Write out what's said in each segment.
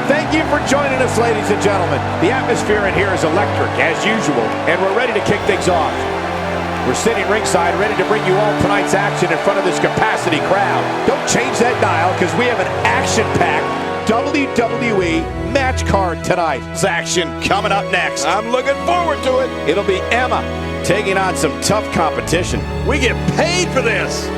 Thank you for joining us, ladies and gentlemen. The atmosphere in here is electric, as usual, and we're ready to kick things off. We're sitting ringside, ready to bring you all tonight's action in front of this capacity crowd. Don't change that dial, because we have an action-packed WWE match card tonight. This action coming up next. I'm looking forward to it. It'll be Emma taking on some tough competition. We get paid for this.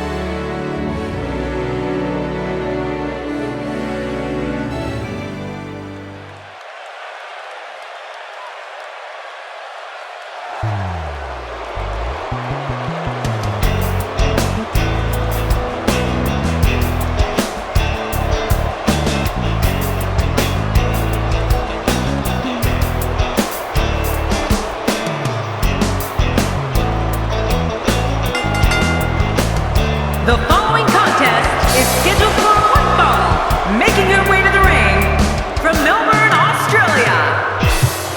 The following contest is scheduled for one fall. Making her way to the ring from Melbourne, Australia,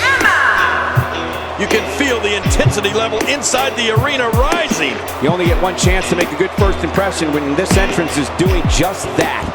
Emma! You can feel the intensity level inside the arena rising. You only get one chance to make a good first impression when this entrance is doing just that.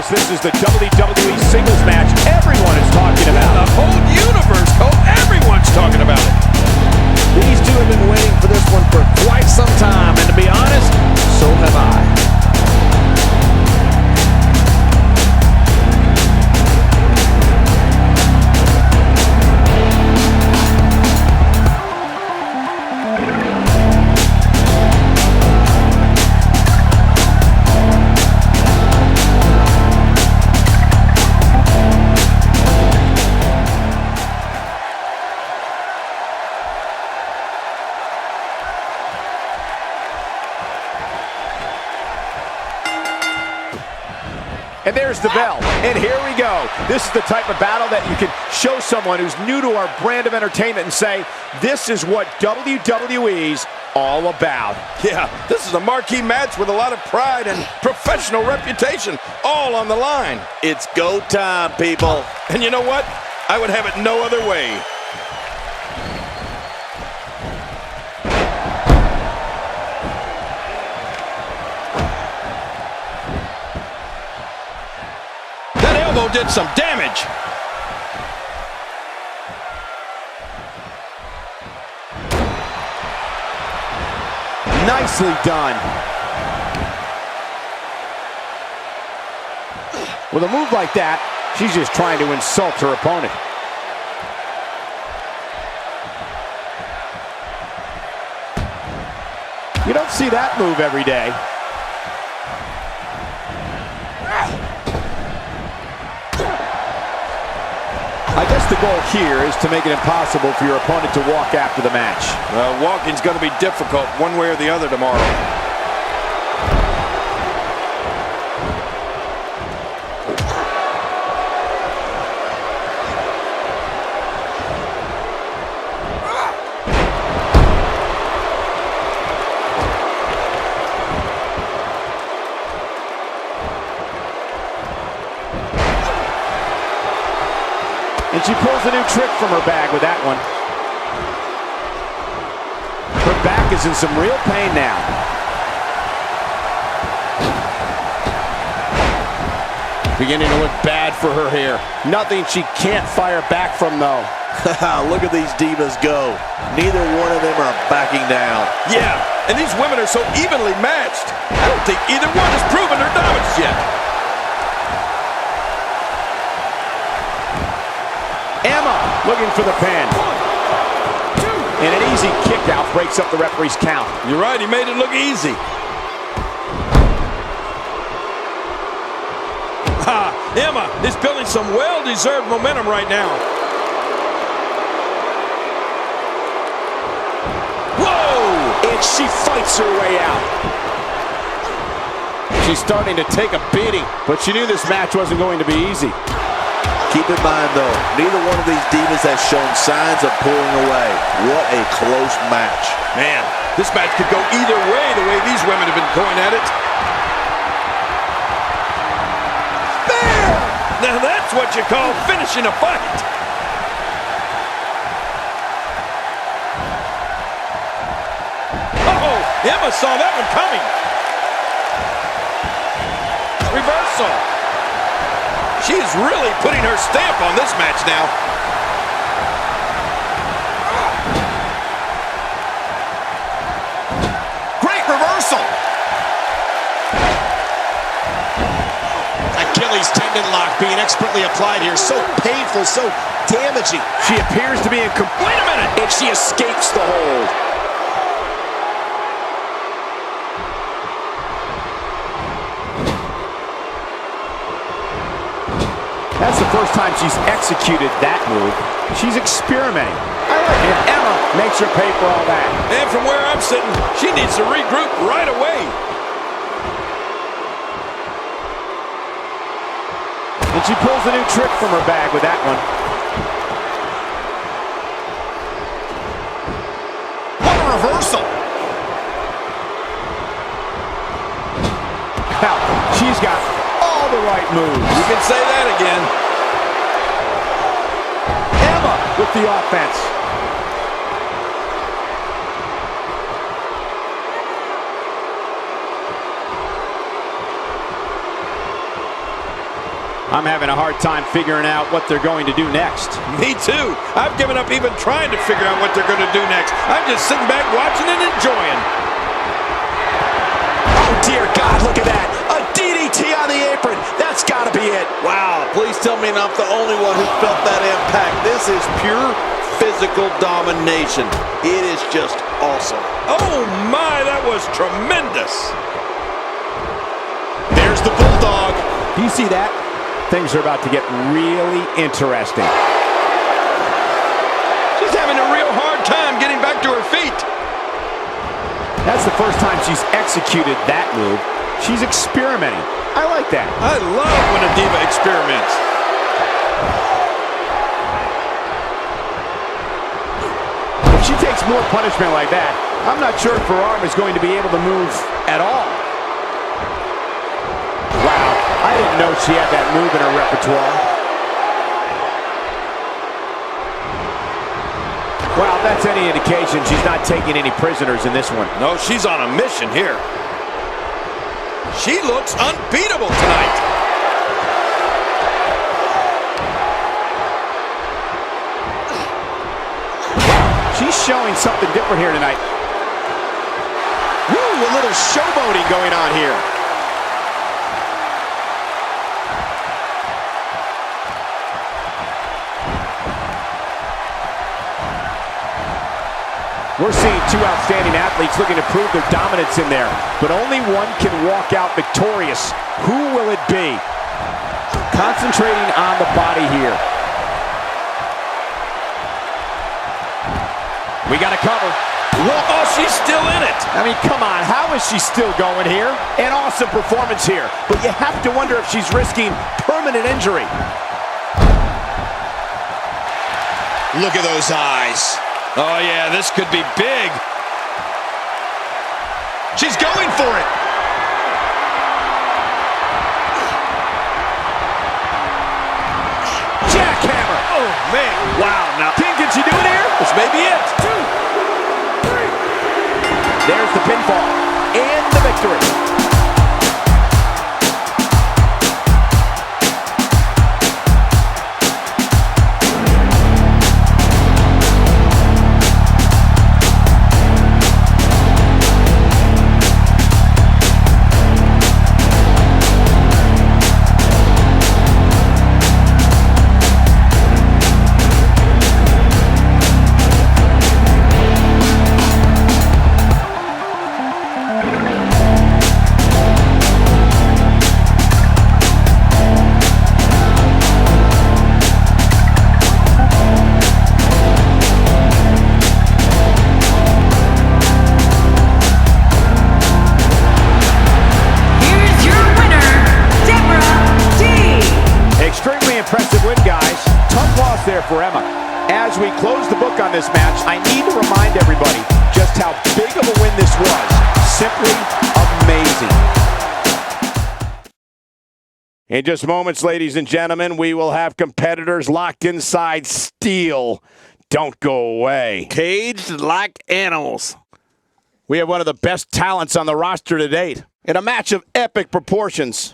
This is the WWE singles match everyone is talking about. The whole universe, everyone's talking about it. These two have been waiting for this one for quite some time, and to be honest, so have I. And there's the bell, and here we go. This is the type of battle that you can show someone who's new to our brand of entertainment and say, this is what WWE's all about. Yeah, this is a marquee match with a lot of pride and professional reputation, all on the line. It's go time, people. And you know what? I would have it no other way. Did some damage. Nicely done. With a move like that, she's just trying to insult her opponent. You don't see that move every day. I guess the goal here is to make it impossible for your opponent to walk after the match. Well, walking's going to be difficult one way or the other tomorrow. And she pulls a new trick from her bag with that one. Her back is in some real pain now. Beginning to look bad for her here. Nothing she can't fire back from, though. Look at these divas go. Neither one of them are backing down. Yeah, and these women are so evenly matched. I don't think either one has proven their dominance yet. Emma looking for the pin. And an easy kick out breaks up the referee's count. You're right, he made it look easy. Emma is building some well-deserved momentum right now. Whoa! And she fights her way out. She's starting to take a beating, but she knew this match wasn't going to be easy. Keep in mind, though, neither one of these divas has shown signs of pulling away. What a close match. Man, this match could go either way the way these women have been going at it. Bam! Now that's what you call finishing a fight. Uh-oh, Emma saw that one coming. Reversal. She's really putting her stamp on this match now. Great reversal. Achilles tendon lock being expertly applied here. So painful, so damaging. She appears to be in complete... Wait a minute! And she escapes the hold. That's the first time she's executed that move. She's experimenting. I like it. Emma makes her pay for all that. And from where I'm sitting, she needs to regroup right away. And she pulls a new trick from her bag with that one. What a reversal. Now, she's got all the right moves. You can say that again. Emma with the offense. I'm having a hard time figuring out what they're going to do next. Me too. I've given up even trying to figure out what they're going to do next. I'm just sitting back watching and enjoying. Oh, dear God, look at that. A DDT on the apron. That's got to be it. Wow, please tell me I'm not the only one who felt that impact. This is pure physical domination. It is just awesome. Oh my, that was tremendous. There's the Bulldog. Do you see that? Things are about to get really interesting. She's having a real hard time getting back to her feet. That's the first time she's executed that move. She's experimenting. I like that. I love when a diva experiments. If she takes more punishment like that, I'm not sure if her arm is going to be able to move at all. Wow, I didn't know she had that move in her repertoire. Well, if that's any indication, she's not taking any prisoners in this one. No, she's on a mission here. She looks unbeatable tonight. She's showing something different here tonight. Woo, a little showboating going on here. We're seeing two outstanding athletes looking to prove their dominance in there, but only one can walk out victorious. Who will it be? Concentrating on the body here. We got to cover. Oh, she's still in it. I mean, come on, how is she still going here? An awesome performance here, but you have to wonder if she's risking permanent injury. Look at those eyes. Oh, yeah, this could be big. She's going for it. Jackhammer. Oh, man. Wow, now, can she do it here? This may be it. 2, 3. There's the pinfall and the victory. for Emma. As we close the book on this match, I need to remind everybody just how big of a win this was. Simply amazing. In just moments, ladies and gentlemen, we will have competitors locked inside steel. Don't go away. Caged like animals. We have one of the best talents on the roster to date in a match of epic proportions.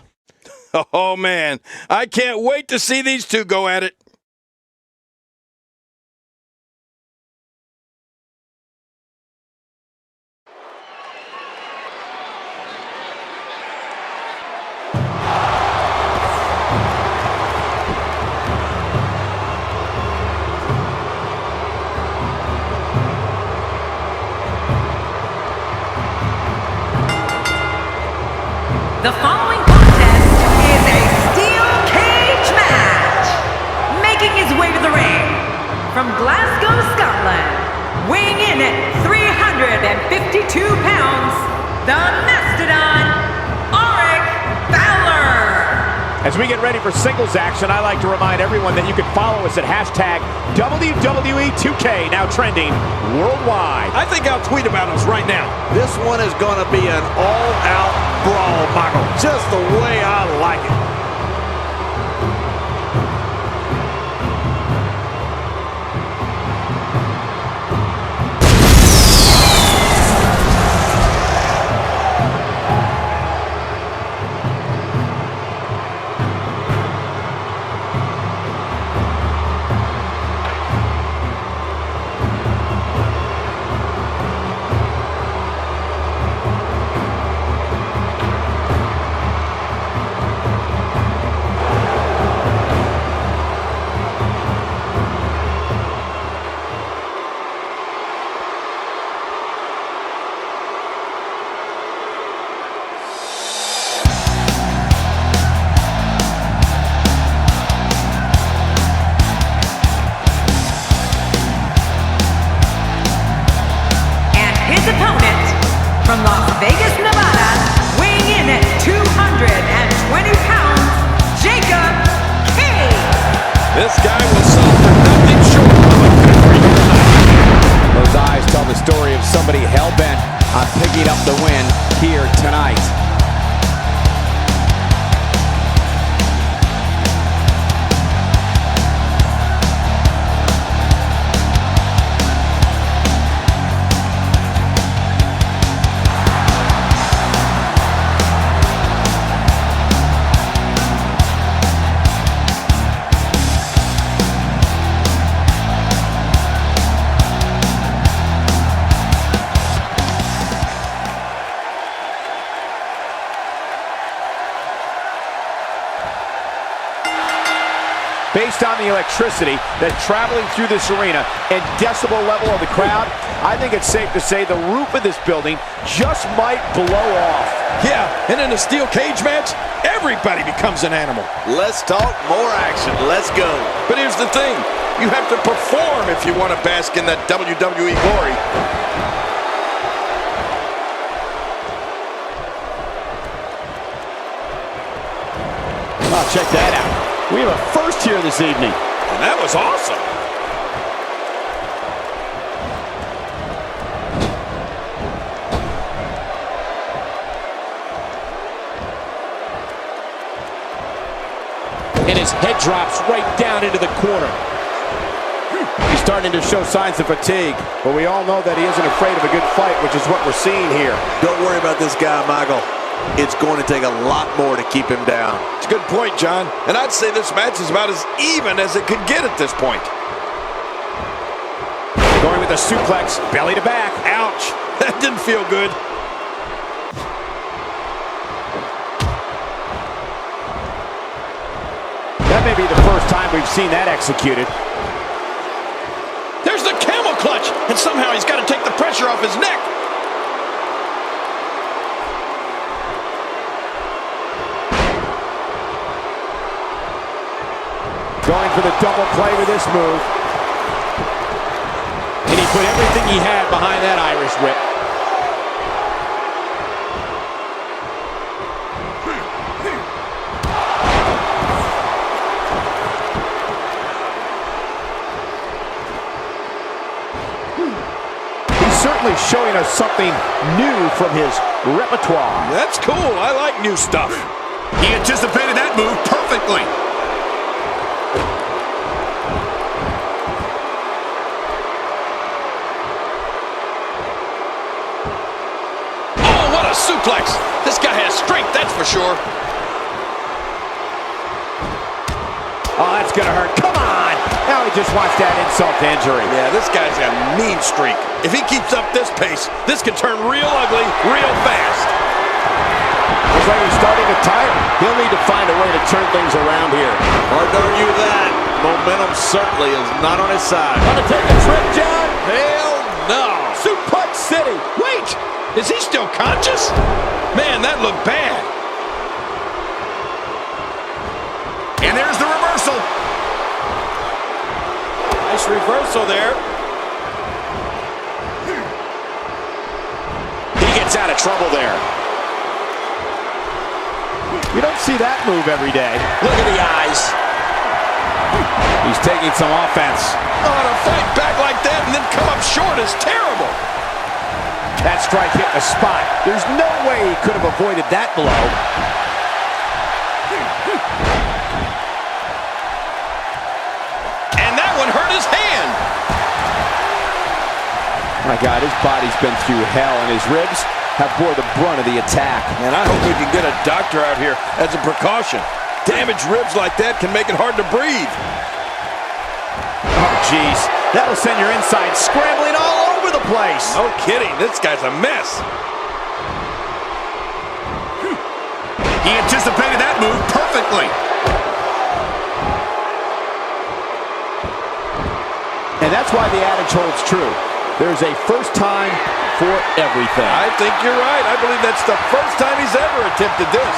Oh, man. I can't wait to see these two go at it. The following contest is a steel cage match. Making his way to the ring from Glasgow, Scotland, weighing in at 352 pounds, the Mastodon, Auric Fowler. As we get ready for singles action, I like to remind everyone that you can follow us at hashtag WWE2K, now trending worldwide. I think I'll tweet about us right now. This one is going to be an all-out brawl, Michael. Just the way I like it. From Las Vegas, Nevada, weighing in at 220 pounds, Jacob Cage. This guy will sell for nothing short of a victory tonight. Those eyes tell the story of somebody hell-bent on picking up the win here tonight. Based on the electricity that's traveling through this arena and decibel level of the crowd, I think it's safe to say the roof of this building just might blow off. Yeah, and in a steel cage match, everybody becomes an animal. Let's talk more action. Let's go. But here's the thing. You have to perform if you want to bask in that WWE glory. Oh, check that out. We have a first here this evening. And that was awesome. And his head drops right down into the corner. He's starting to show signs of fatigue, but we all know that he isn't afraid of a good fight, which is what we're seeing here. Don't worry about this guy, Michael. It's going to take a lot more to keep him down. It's a good point, John. And I'd say this match is about as even as it could get at this point. Going with a suplex, belly to back. Ouch. That didn't feel good. That may be the first time we've seen that executed. There's the camel clutch. And somehow he's got to take the pressure off his neck. Going for the double play with this move. And he put everything he had behind that Irish whip. us something new from his repertoire. That's cool. I like new stuff. He anticipated that move perfectly. Oh, what a suplex. This guy has strength, that's for sure. Oh, that's gonna hurt. Come on! Now he just wants that insult to injury. Yeah, this guy's got a mean streak. If he keeps up this pace, this could turn real ugly real fast. Looks like he's starting to tire. He'll need to find a way to turn things around here. Hard to argue that. Momentum certainly is not on his side. Want to take a trip, John? Hell no. Suplex City. Wait, is he still conscious? Man, that looked bad. And there's the reversal. Nice reversal there. He gets out of trouble there. You don't see that move every day. Look at the eyes. He's taking some offense. Oh, to fight back like that and then come up short is terrible. That strike hit the spot. There's no way he could have avoided that blow. And that one hurt his hand. My God, his body's been through hell, and his ribs have bore the brunt of the attack. And I hope we can get a doctor out here as a precaution. Damaged ribs like that can make it hard to breathe. Oh, jeez. That'll send your insides scrambling all over the place. No kidding. This guy's a mess. He anticipated that move perfectly. And that's why the adage holds true. There's a first time for everything. I think you're right. I believe that's the first time he's ever attempted this.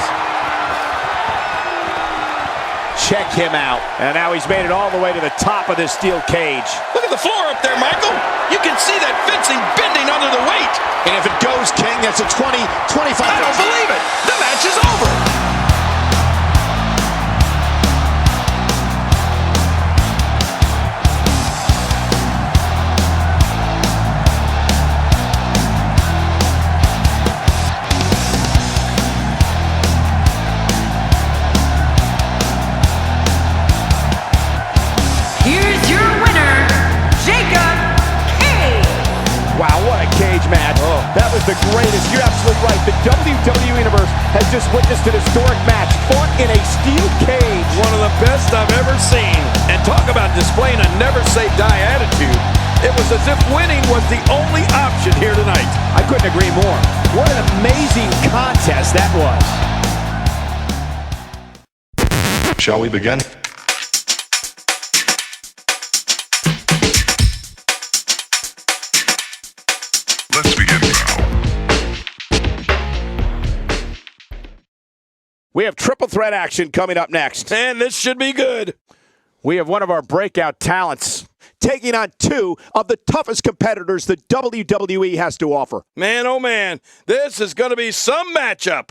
Check him out. And now he's made it all the way to the top of this steel cage. Look at the floor up there, Michael. You can see that fencing bending under the weight. And if it goes, King, that's a 20, 25. I don't believe it. The match is over. That was the greatest. You're absolutely right. The WWE Universe has just witnessed an historic match fought in a steel cage. One of the best I've ever seen. And talk about displaying a never-say-die attitude. It was as if winning was the only option here tonight. I couldn't agree more. What an amazing contest that was. Shall we begin? Let's begin now. We have triple threat action coming up next. And this should be good. We have one of our breakout talents taking on two of the toughest competitors the WWE has to offer. Man, oh man, this is going to be some matchup.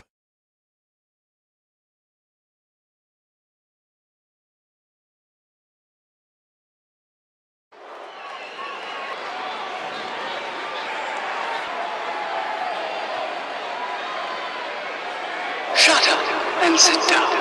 Shut up and sit down.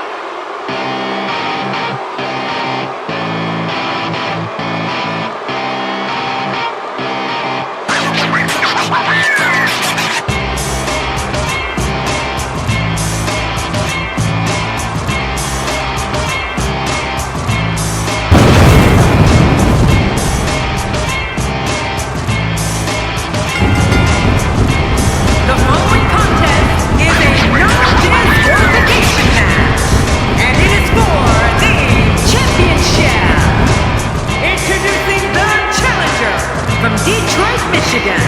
The following contest is a no-disqualification match, and it is for the championship. Introducing the challenger from Detroit, Michigan,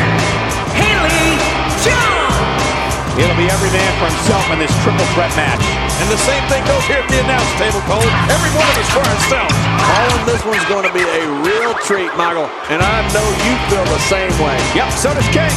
Haley Jones. It'll be every man for himself in this triple threat match. And the same thing goes here at the announce table, Cole. Every one of us for ourselves. Calling this one's going to be a real treat, Michael. And I know you feel the same way. Yep, so does King.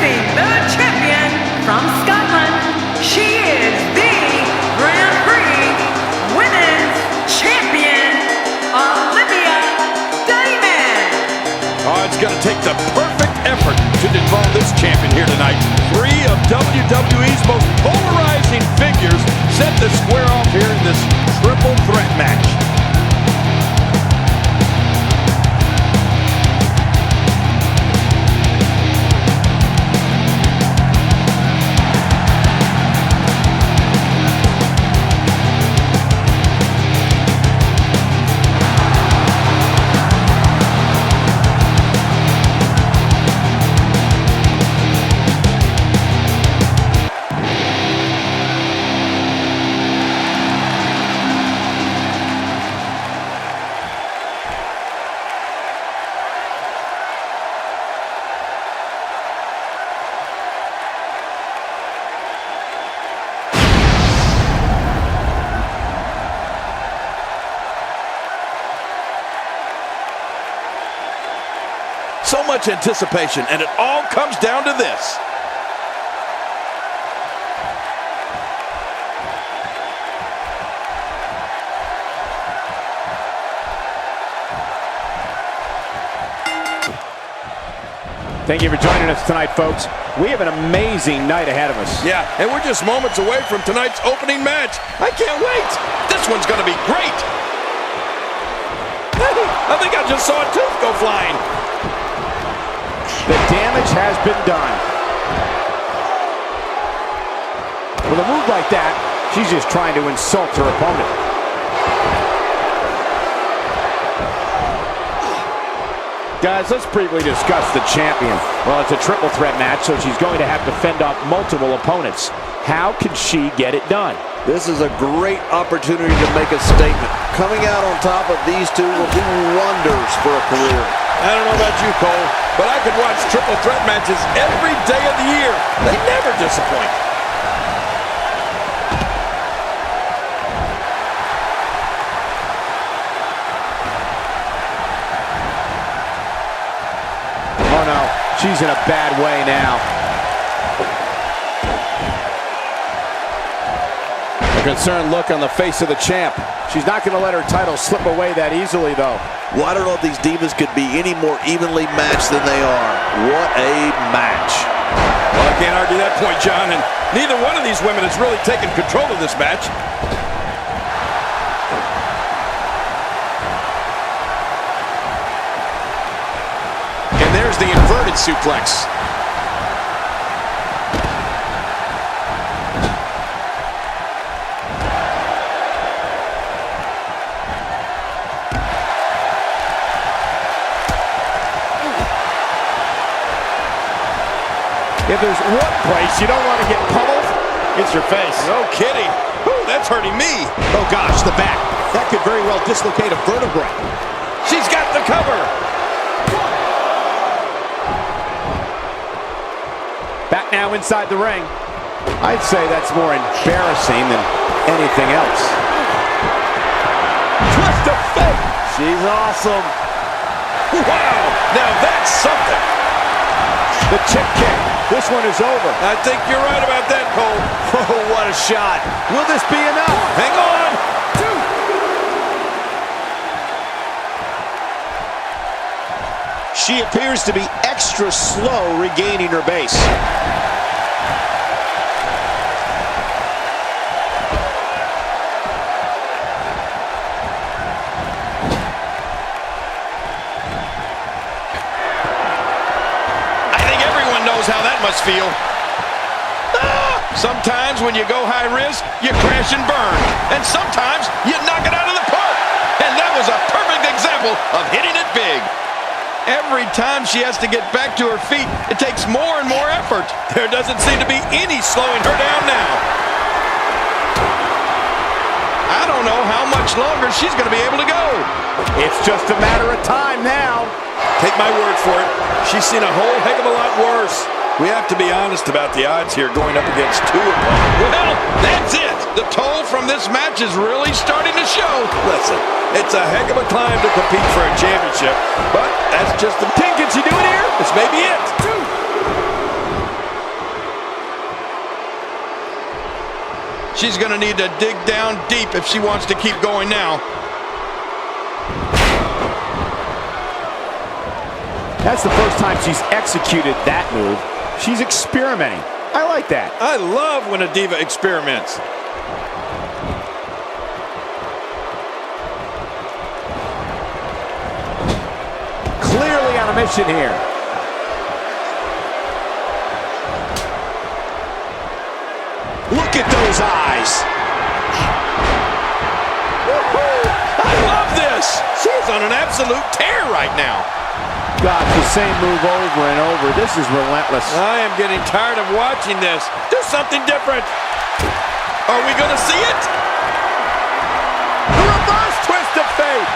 Introducing the champion from Scotland. She is the Grand Prix Women's Champion, Olivia Diamond. Oh, it's going to take the perfect effort to dethrone this champion here tonight. Three of WWE's most polarizing figures set to square off here in this triple threat match. So much anticipation, and it all comes down to this. Thank you for joining us tonight, folks. We have an amazing night ahead of us. Yeah, and we're just moments away from tonight's opening match. I can't wait. This one's going to be great. I think I just saw a tooth go flying. The damage has been done. With a move like that, she's just trying to insult her opponent. Guys, let's briefly discuss the champion. Well, it's a triple threat match, so she's going to have to fend off multiple opponents. How can she get it done? This is a great opportunity to make a statement. Coming out on top of these two will do wonders for a career. I don't know about you, Cole, but I could watch triple threat matches every day of the year. They never disappoint. Oh no, she's in a bad way now. A concerned look on the face of the champ. She's not going to let her title slip away that easily, though. Well, I don't know if these divas could be any more evenly matched than they are. What a match. Well, I can't argue that point, John, and neither one of these women has really taken control of this match. And there's the inverted suplex. If there's one place you don't want to get pummeled, it's your face. No kidding. Ooh, that's hurting me. Oh gosh, the back. That could very well dislocate a vertebrae. She's got the cover. Back now inside the ring. I'd say that's more embarrassing than anything else. Twist of fate. She's awesome. Wow, now that's something. The chip kick. This one is over. I think you're right about that, Cole. Oh, what a shot. Will this be enough? Hang on. She appears to be extra slow regaining her base. How that must feel. Sometimes when you go high risk, you crash and burn. And sometimes you knock it out of the park. And that was a perfect example of hitting it big. Every time she has to get back to her feet, it takes more and more effort. There doesn't seem to be any slowing her down now. I don't know how much longer she's going to be able to go. It's just a matter of time now. Take my word for it. She's seen a whole heck of a lot worse. We have to be honest about the odds here going up against two opponents. Well, that's it. The toll from this match is really starting to show. Listen, it's a heck of a climb to compete for a championship, but that's just the... Can she do it here? This may be it. She's going to need to dig down deep if she wants to keep going now. That's the first time she's executed that move. She's experimenting. I like that. I love when a diva experiments. Clearly on a mission here. Look at those eyes. I love this. She's on an absolute tear right now. God, the same move over and over. This is relentless. I am getting tired of watching this. Do something different. Are we going to see it? The reverse twist of fate.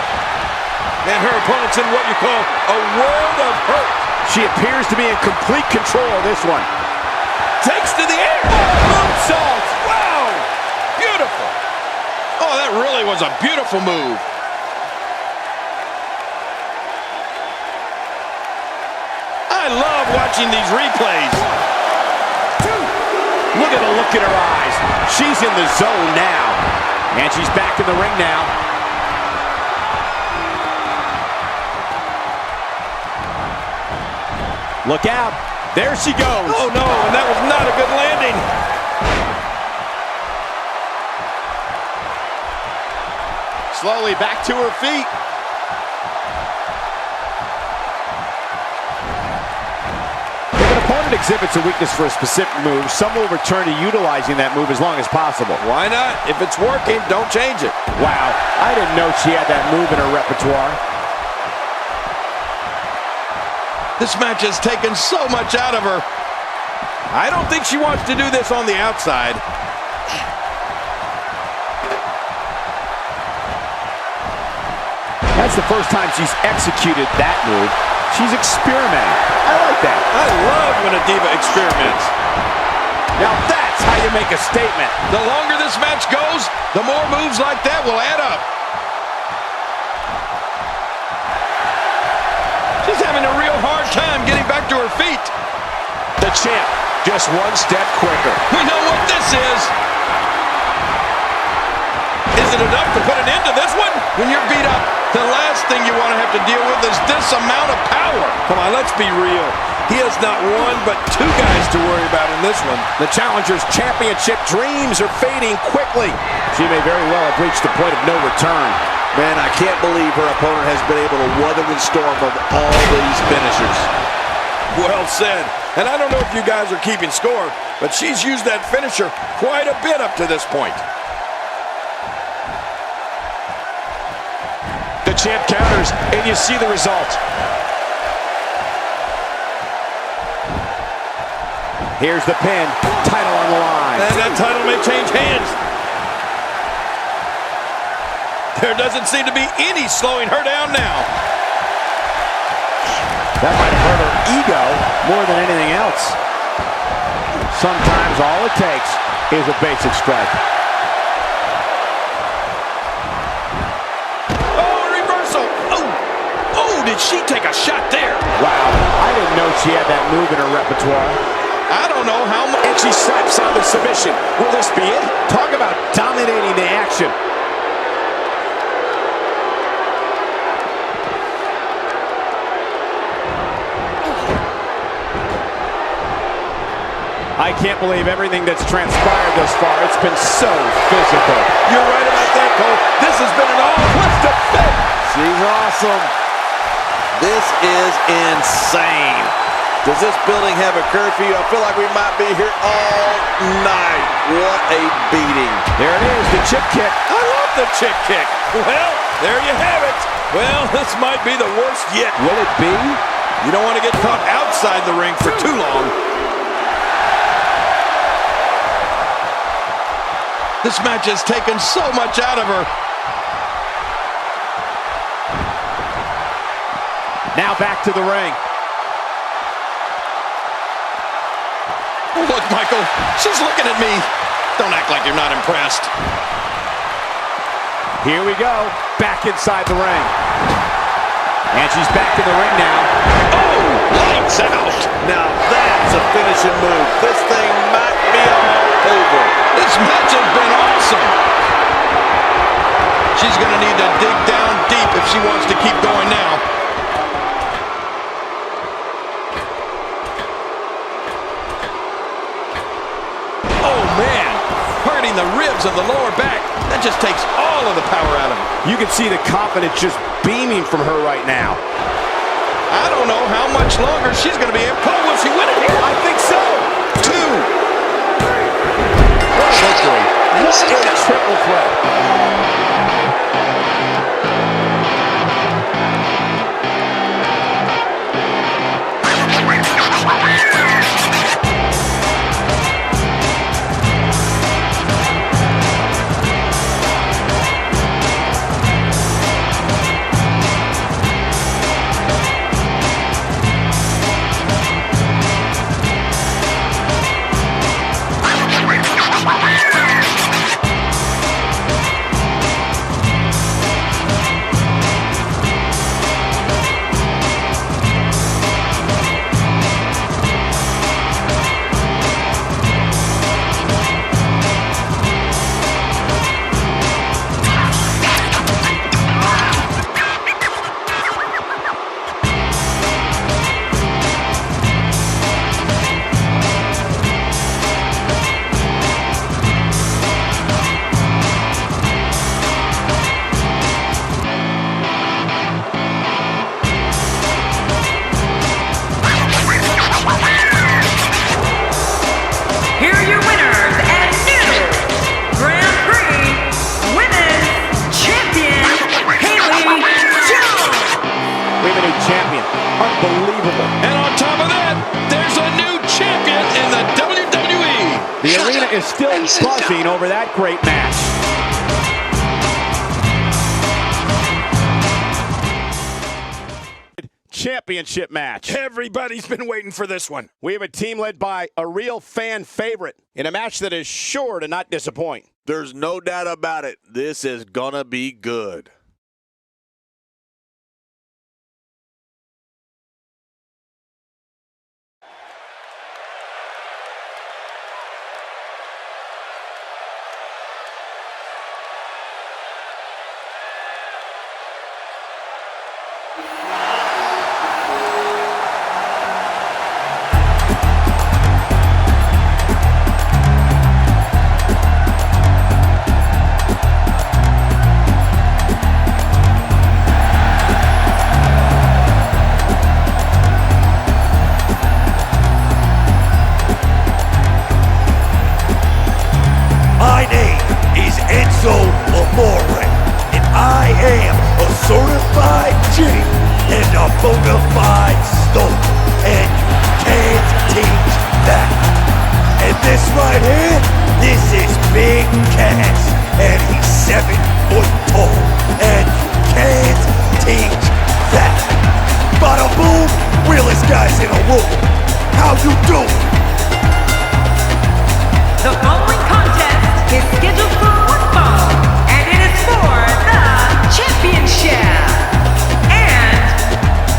And her opponent's in what you call a world of hurt. She appears to be in complete control of this one. Takes to the air. Moonsault. Wow. Beautiful. Oh, that really was a beautiful move. I love watching these replays. Look at the look in her eyes. She's in the zone now. And she's back in the ring now. Look out. There she goes. Oh, no, and that was not a good landing. Slowly back to her feet. If an opponent exhibits a weakness for a specific move, some will return to utilizing that move as long as possible. Why not? If it's working, don't change it. Wow, I didn't know she had that move in her repertoire. This match has taken so much out of her. I don't think she wants to do this on the outside. That's the first time she's executed that move. She's experimenting. I like that. I love when a diva experiments. Now that's how you make a statement. The longer this match goes, the more moves like that will add up. She's having a real hard time getting back to her feet. The champ, just one step quicker. We know what this is. Is it enough to put an end to this one? When you're beat up, the last thing you want to have to deal with is this amount of power. Come on, let's be real. He has not one but two guys to worry about in this one. The challenger's championship dreams are fading quickly. She may very well have reached the point of no return. Man, I can't believe her opponent has been able to weather the storm of all these finishers. Well said. And I don't know if you guys are keeping score, but she's used that finisher quite a bit up to this point. The champ counters, and you see the result. Here's the pin. Title on the line. And that title may change hands. There doesn't seem to be any slowing her down now. That might have hurt her ego more than anything else. Sometimes all it takes is a basic strike. Oh, reversal. Oh, did she take a shot there? Wow, I didn't know she had that move in her repertoire. I don't know how much. And she slaps on the submission. Will this be it? Talk about dominating the action. I can't believe everything that's transpired thus far. It's been so physical. You're right about that, Cole. This has been an all-twist of fate. She's awesome. This is insane. Does this building have a curfew? I feel like we might be here all night. What a beating. There it is, the chip kick. I love the chip kick. Well, there you have it. Well, this might be the worst yet. Will it be? You don't want to get caught outside the ring for too long. This match has taken so much out of her. Now back to the ring. Look, Michael, she's looking at me. Don't act like you're not impressed. Here we go. Back inside the ring. And she's back in the ring now. Oh, lights out. Now that's a finishing move. This thing might be all over. This match has been awesome. She's going to need to dig down deep if she wants to keep going now. Oh, man. Hurting the ribs of the lower back. That just takes all of the power out of her. You can see the confidence just beaming from her right now. I don't know how much longer she's going to be able. Oh, will she win it here? I think so. 2. What a victory. What a triple threat. Here are your winners and new Grand Prix Women's Champion, Haley Jones. We have a new champion. Unbelievable. And on top of that, there's a new champion in the WWE. The arena is still buzzing over that great match. Championship match. Everybody's been waiting for this one. We have a team led by a real fan favorite in a match that is sure to not disappoint. There's no doubt about it. This is gonna be good. My name is Enzo Amore, and I am a certified G and a bona fide stoner, and you can't teach that. And this right here, this is Big Cass, and he's 7 foot tall, and you can't teach that. Bada boom, realest guys in the room. How you doing? The following contest is scheduled for one fall, and it is for the championship. And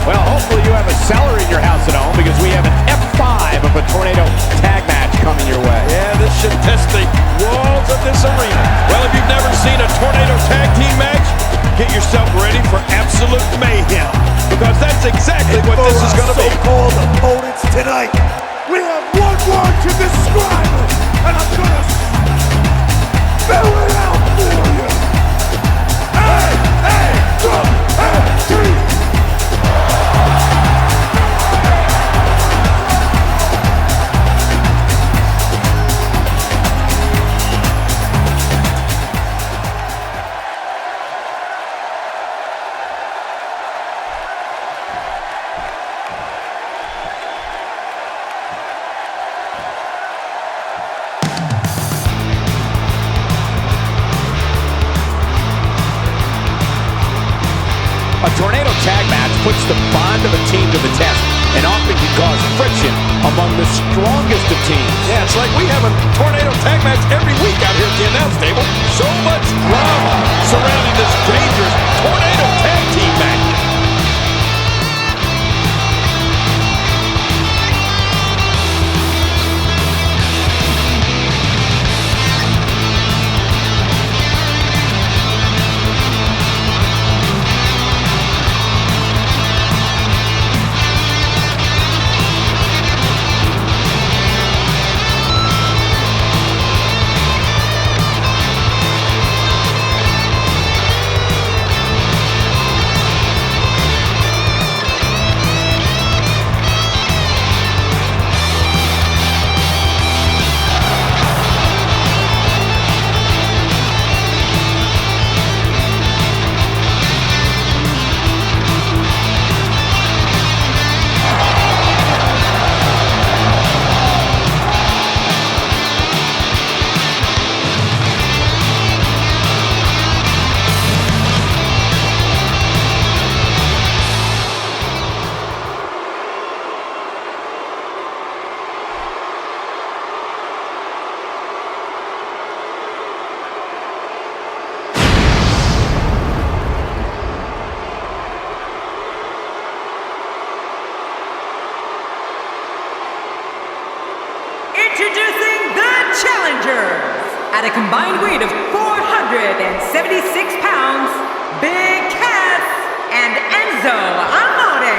Well, hopefully you have a cellar in your house at home because we have an F5 of a tornado tag match coming your way. Yeah, this should test the walls of this arena. Well, if you've never seen a tornado tag team match, get yourself ready for absolute mayhem, because that's exactly what this is going to be. So-called opponents tonight, we have one word to describe them, and I'm gonna spell it out for you. A-A-W-A-T. A tornado tag match puts the bond of a team to the test and often can cause friction among the strongest of teams. Yeah, it's like we have a tornado tag match every week out here at the announce table. So much drama surrounding this dangerous tornado tag team match. at a combined weight of 476 pounds, Big Cass and Enzo Amore.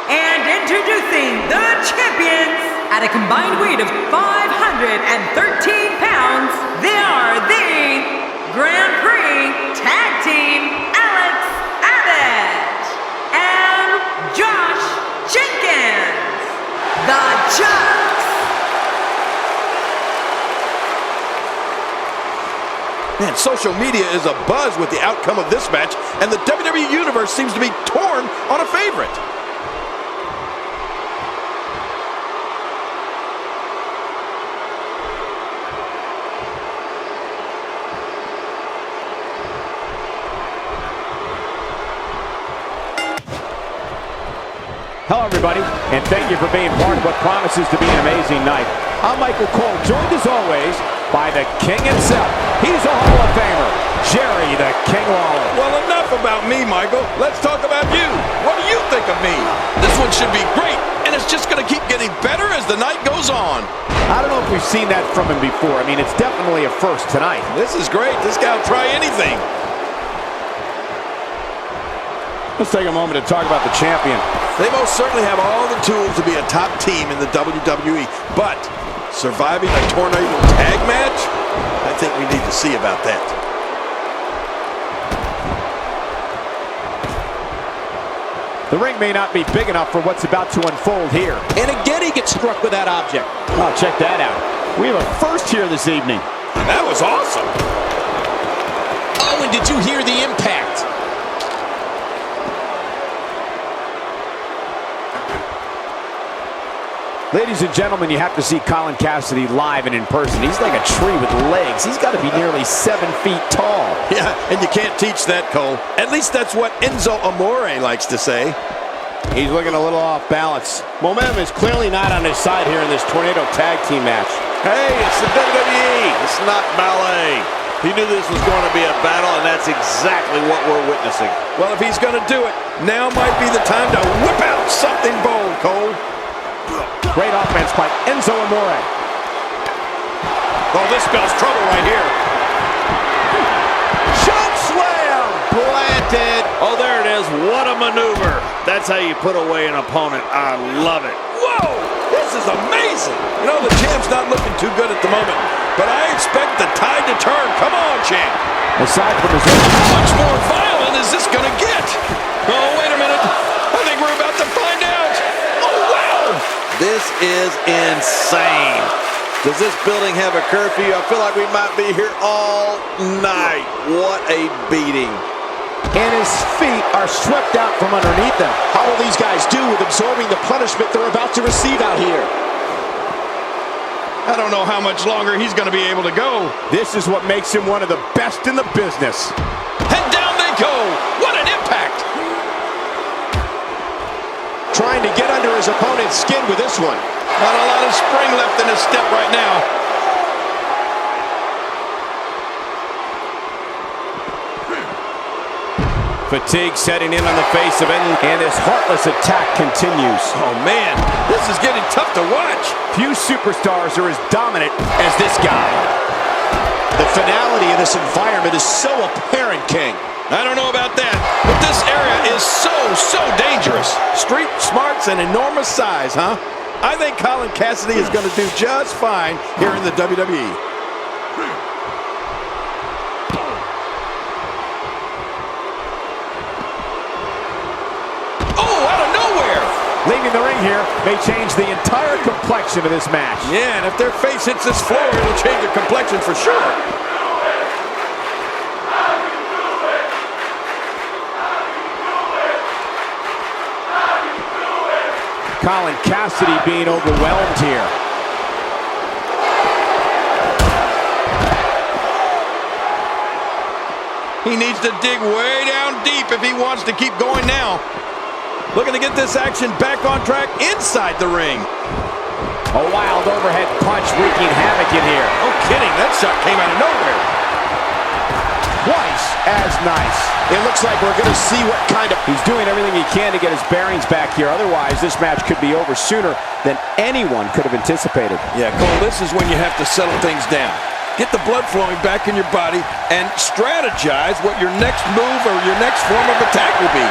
And introducing the champions at a combined weight of 513 pounds, they are the Grand Prix Tag Team Alex Abbott and Josh Jenkins, the Jocks. Man, social media is abuzz with the outcome of this match, and the WWE Universe seems to be torn on a favorite. Hello, everybody, and thank you for being part of what promises to be an amazing night. I'm Michael Cole, joined as always by the King himself. He's a Hall of Famer, Jerry the King Lawler. Well, enough about me, Michael. Let's talk about you. What do you think of me? This one should be great, and it's just going to keep getting better as the night goes on. I don't know if we've seen that from him before. I mean, it's definitely a first tonight. This is great. This guy will try anything. Let's take a moment to talk about the champion. They most certainly have all the tools to be a top team in the WWE, but surviving a tornado tag match? I think we need to see about that. The ring may not be big enough for what's about to unfold here. And again, he gets struck with that object. Oh, check that out. We have a first here this evening. That was awesome. Oh, and did you hear the impact? Ladies and gentlemen, you have to see Colin Cassidy live and in person. He's like a tree with legs. He's got to be nearly 7 feet tall. Yeah, and you can't teach that, Cole. At least that's what Enzo Amore likes to say. He's looking a little off balance. Momentum is clearly not on his side here in this tornado tag team match. Hey, it's the WWE. It's not ballet. He knew this was going to be a battle, and that's exactly what we're witnessing. Well, if he's going to do it, now might be the time to whip out something bold, Cole. Great offense by Enzo Amore. Oh, this spells trouble right here. Choke slam! Planted. Oh, there it is. What a maneuver. That's how you put away an opponent. I love it. Whoa! This is amazing. You know, the champ's not looking too good at the moment, but I expect the tide to turn. Come on, champ. Aside from his own... How much more violent is this going to get? Oh, wait a minute. I think we're about to find out. Oh, wow! This is insane. Does this building have a curfew? I feel like we might be here all night. What a beating. And his feet are swept out from underneath him. How will these guys do with absorbing the punishment they're about to receive out here? I don't know how much longer he's going to be able to go. This is what makes him one of the best in the business. And down they go. What an impact. Trying to get under his opponent's skin with this one. Not a lot of spring left in his step right now. Fatigue setting in on the face of Enzo, and his heartless attack continues. Oh, man, this is getting tough to watch. Few superstars are as dominant as this guy. The finality of this environment is so apparent, King. I don't know about that, but this area is so dangerous. Street smarts and enormous size, huh? I think Colin Cassidy is going to do just fine here in the WWE. Oh, out of nowhere! Leaving the ring here may change the entire complexion of this match. Yeah, and if their face hits this floor, it'll change the complexion for sure. Colin Cassidy being overwhelmed here. He needs to dig way down deep if he wants to keep going now. Looking to get this action back on track inside the ring. A wild overhead punch wreaking havoc in here. No kidding, that shot came out of nowhere. Twice as nice. It looks like we're going to see what kind of... He's doing everything he can to get his bearings back here. Otherwise, this match could be over sooner than anyone could have anticipated. Yeah, Cole, this is when you have to settle things down. Get the blood flowing back in your body and strategize what your next move or your next form of attack will be.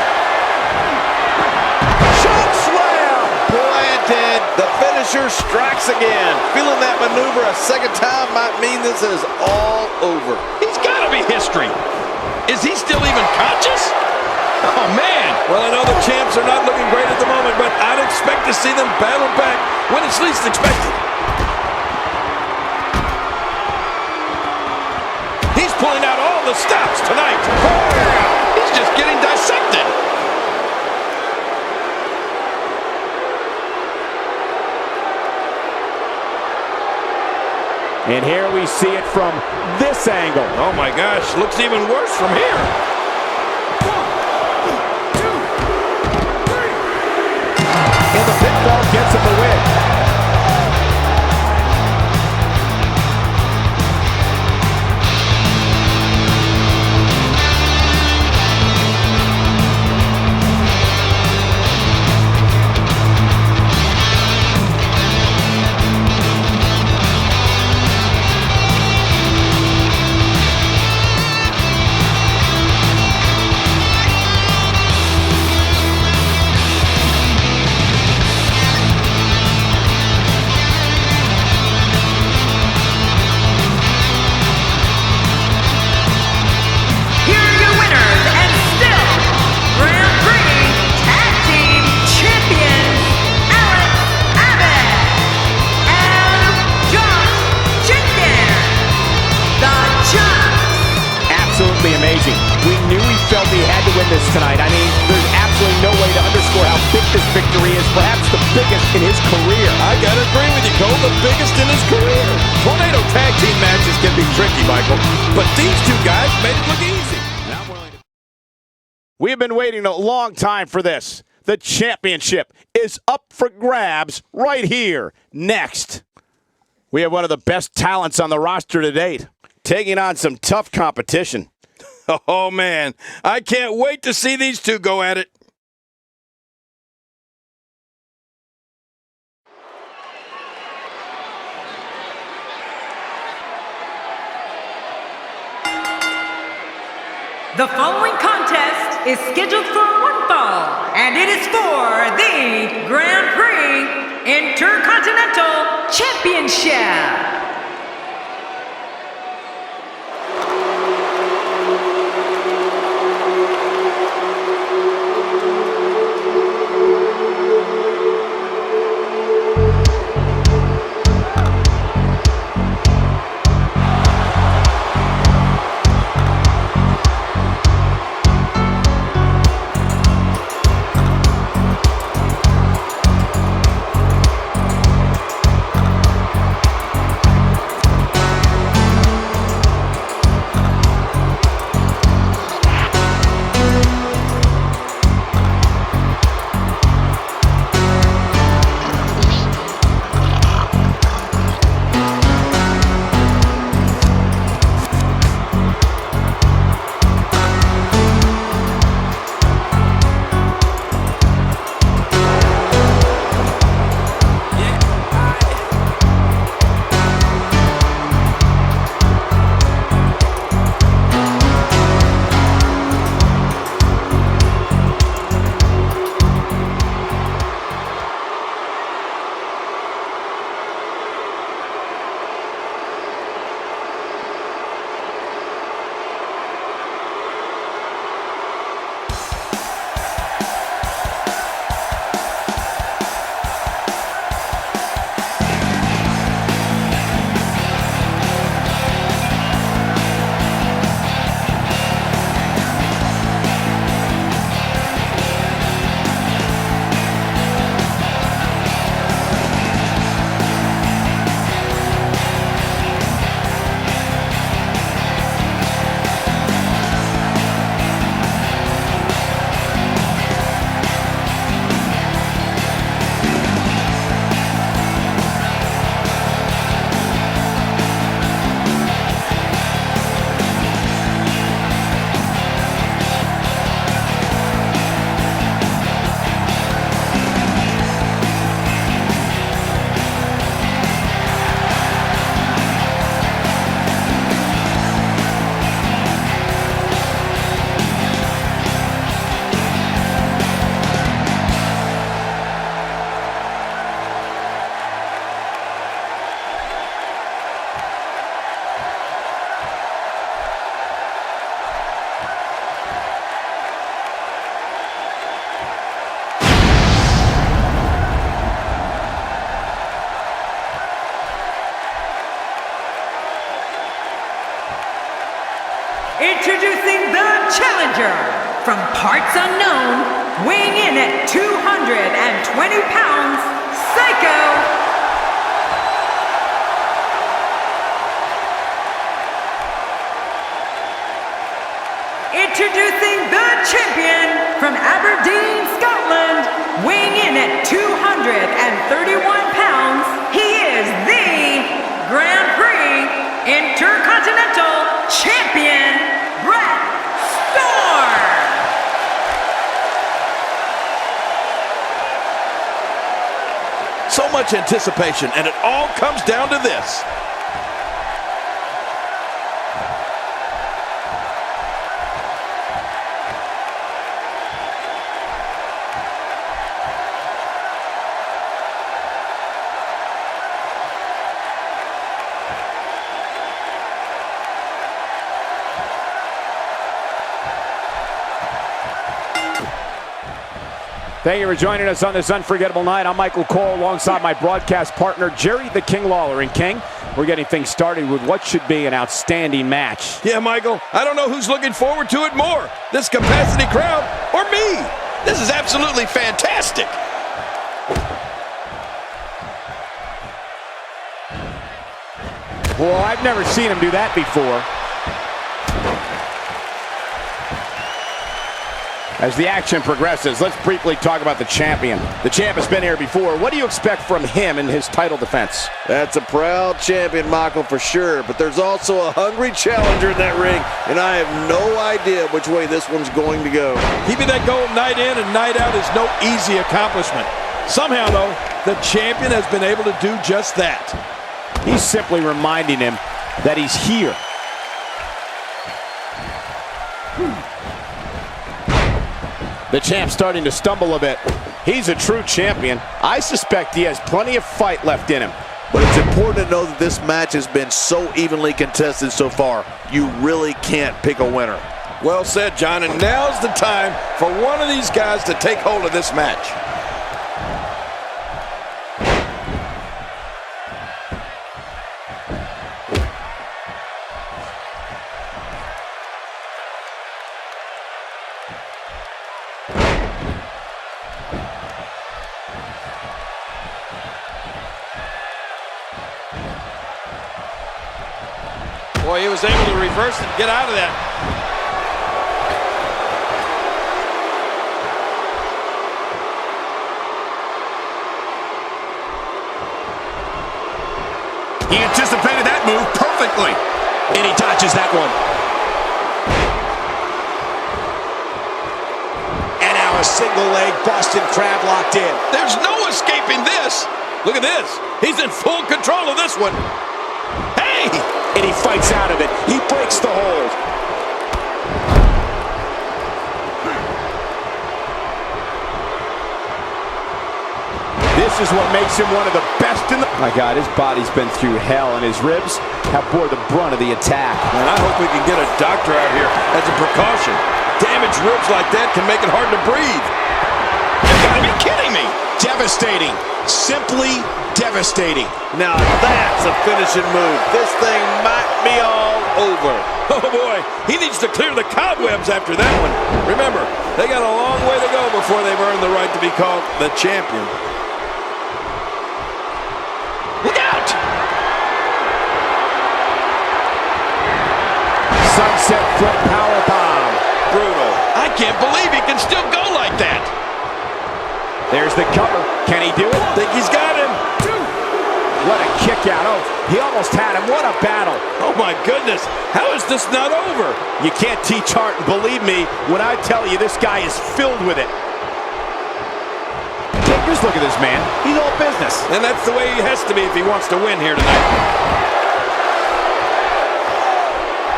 Choke slam! Planted. The finisher strikes again. Feeling that maneuver a second time might mean this is all over. He's got to be history. Is he still even conscious? Oh, man. Well, I know the champs are not looking great at the moment, but I'd expect to see them battle back when it's least expected. He's pulling out all the stops tonight. He's just getting dissected. And here we see it from this angle. Oh my gosh, looks even worse from here. 1, 2, 3. And the pinfall gets him the win. Amazing. We knew he felt he had to win this tonight. I mean, there's absolutely no way to underscore how big this victory is, perhaps the biggest in his career. I gotta agree with you, Cole, the biggest in his career. Tornado tag team matches can be tricky, Michael, but these two guys made it look easy. We have been waiting a long time for this. The championship is up for grabs right here. Next, we have one of the best talents on the roster to date, taking on some tough competition. Oh, man. I can't wait to see these two go at it. The following contest is scheduled for one fall, and it is for the Grand Prix Intercontinental Championship. Introducing the challenger from parts unknown, weighing in at 220 pounds, Psycho. Introducing the champion from Aberdeen, Scotland, weighing in at 231 pounds, he is the Grand Prix Intercontinental Champion, Brett Storm. So much anticipation, and it all comes down to this. Thank you for joining us on this unforgettable night. I'm Michael Cole alongside my broadcast partner, Jerry the King Lawler. And King, we're getting things started with what should be an outstanding match. Yeah, Michael, I don't know who's looking forward to it more, this capacity crowd or me. This is absolutely fantastic. Well, I've never seen him do that before. As the action progresses, let's briefly talk about the champion. The champ has been here before. What do you expect from him in his title defense? That's a proud champion, Michael, for sure. But there's also a hungry challenger in that ring, and I have no idea which way this one's going to go. Keeping that goal night in and night out is no easy accomplishment. Somehow, though, the champion has been able to do just that. He's simply reminding him that he's here. The champ's starting to stumble a bit. He's a true champion. I suspect he has plenty of fight left in him. But it's important to know that this match has been so evenly contested so far. You really can't pick a winner. Well said, John, and now's the time for one of these guys to take hold of this match. Boy, he was able to reverse and get out of that. He anticipated that move perfectly. And he dodges that one. And now a single leg Boston Crab locked in. There's no escaping this. Look at this. He's in full control of this one. Hey! And he fights out of it. He breaks the hold. This is what makes him one of the best in the... My God, his body's been through hell, and his ribs have bore the brunt of the attack. And I hope we can get a doctor out here as a precaution. Damaged ribs like that can make it hard to breathe. You gotta be kidding me! Devastating. Simply devastating. Now that's a finishing move. This thing might be all over. Oh boy, he needs to clear the cobwebs after that one. Remember, they got a long way to go before they've earned the right to be called the champion. Look out! Sunset flip powerbomb. Brutal. I can't believe he can still go like that. There's the cover. Can he do it? Think he's got him. What a kick out. Oh, he almost had him. What a battle. Oh my goodness. How is this not over? You can't teach heart, and believe me when I tell you this guy is filled with it. Take just look at this man. He's all business. And that's the way he has to be if he wants to win here tonight.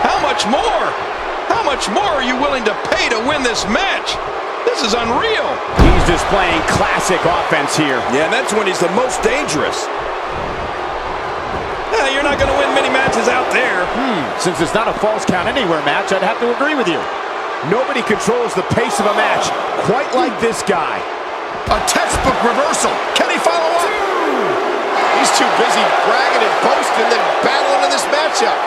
How much more? How much more are you willing to pay to win this match? This is unreal. He's displaying classic offense here. Yeah, and that's when he's the most dangerous. You're not going to win many matches out there. Since it's not a falls count anywhere match, I'd have to agree with you. Nobody controls the pace of a match quite like this guy. A textbook reversal. Can he follow up? He's too busy bragging and boasting than battling in this matchup.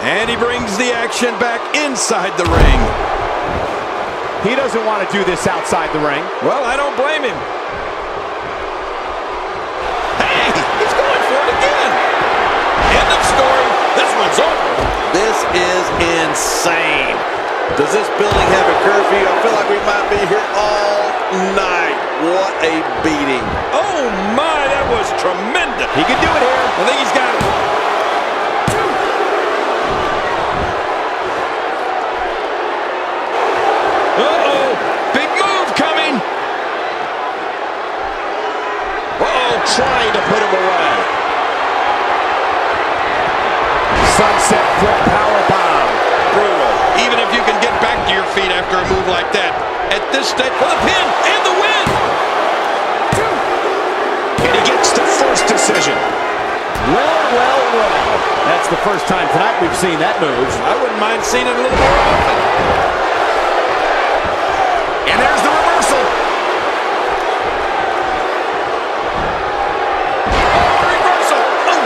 And he brings the action back inside the ring. He doesn't want to do this outside the ring. Well, I don't blame him. Hey, he's going for it again. End of story. This one's over. This is insane. Does this building have a curfew? I feel like we might be here all night. What a beating. Oh, my, that was tremendous. He can do it here. I think he's got it. Uh-oh, big move coming. Uh-oh, trying to put him away. Sunset flip powerbomb. Brutal. Even if you can get back to your feet after a move like that. At this stage, for the pin and the win. And he gets the first decision. Well. That's the first time tonight we've seen that move. I wouldn't mind seeing it a little more often. And there's the reversal. Oh, reversal. Oh.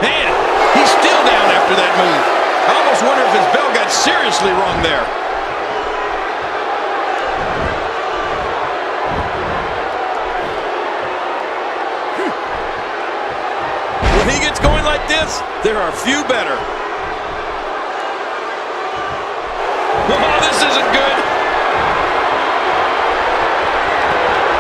Man, he's still down after that move. I almost wonder if his bell got seriously wrong there. When he gets going like this, there are few better. Oh, this isn't good.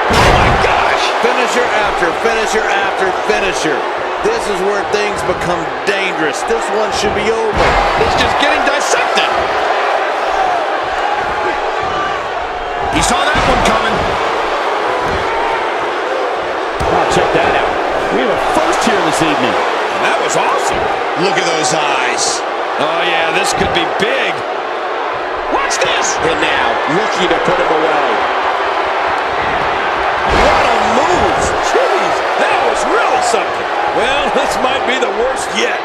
Oh, my gosh. Finisher after finisher after finisher. This is where things become dangerous. This one should be over. He's just getting dissected. He saw that one coming. Oh, check that out. We have a first here this evening. And that was awesome. Look at those eyes. Oh, yeah, this could be big. Watch this. And now, looking to put him away. What a move. Jeez, that was really something. Well, this might be the worst yet.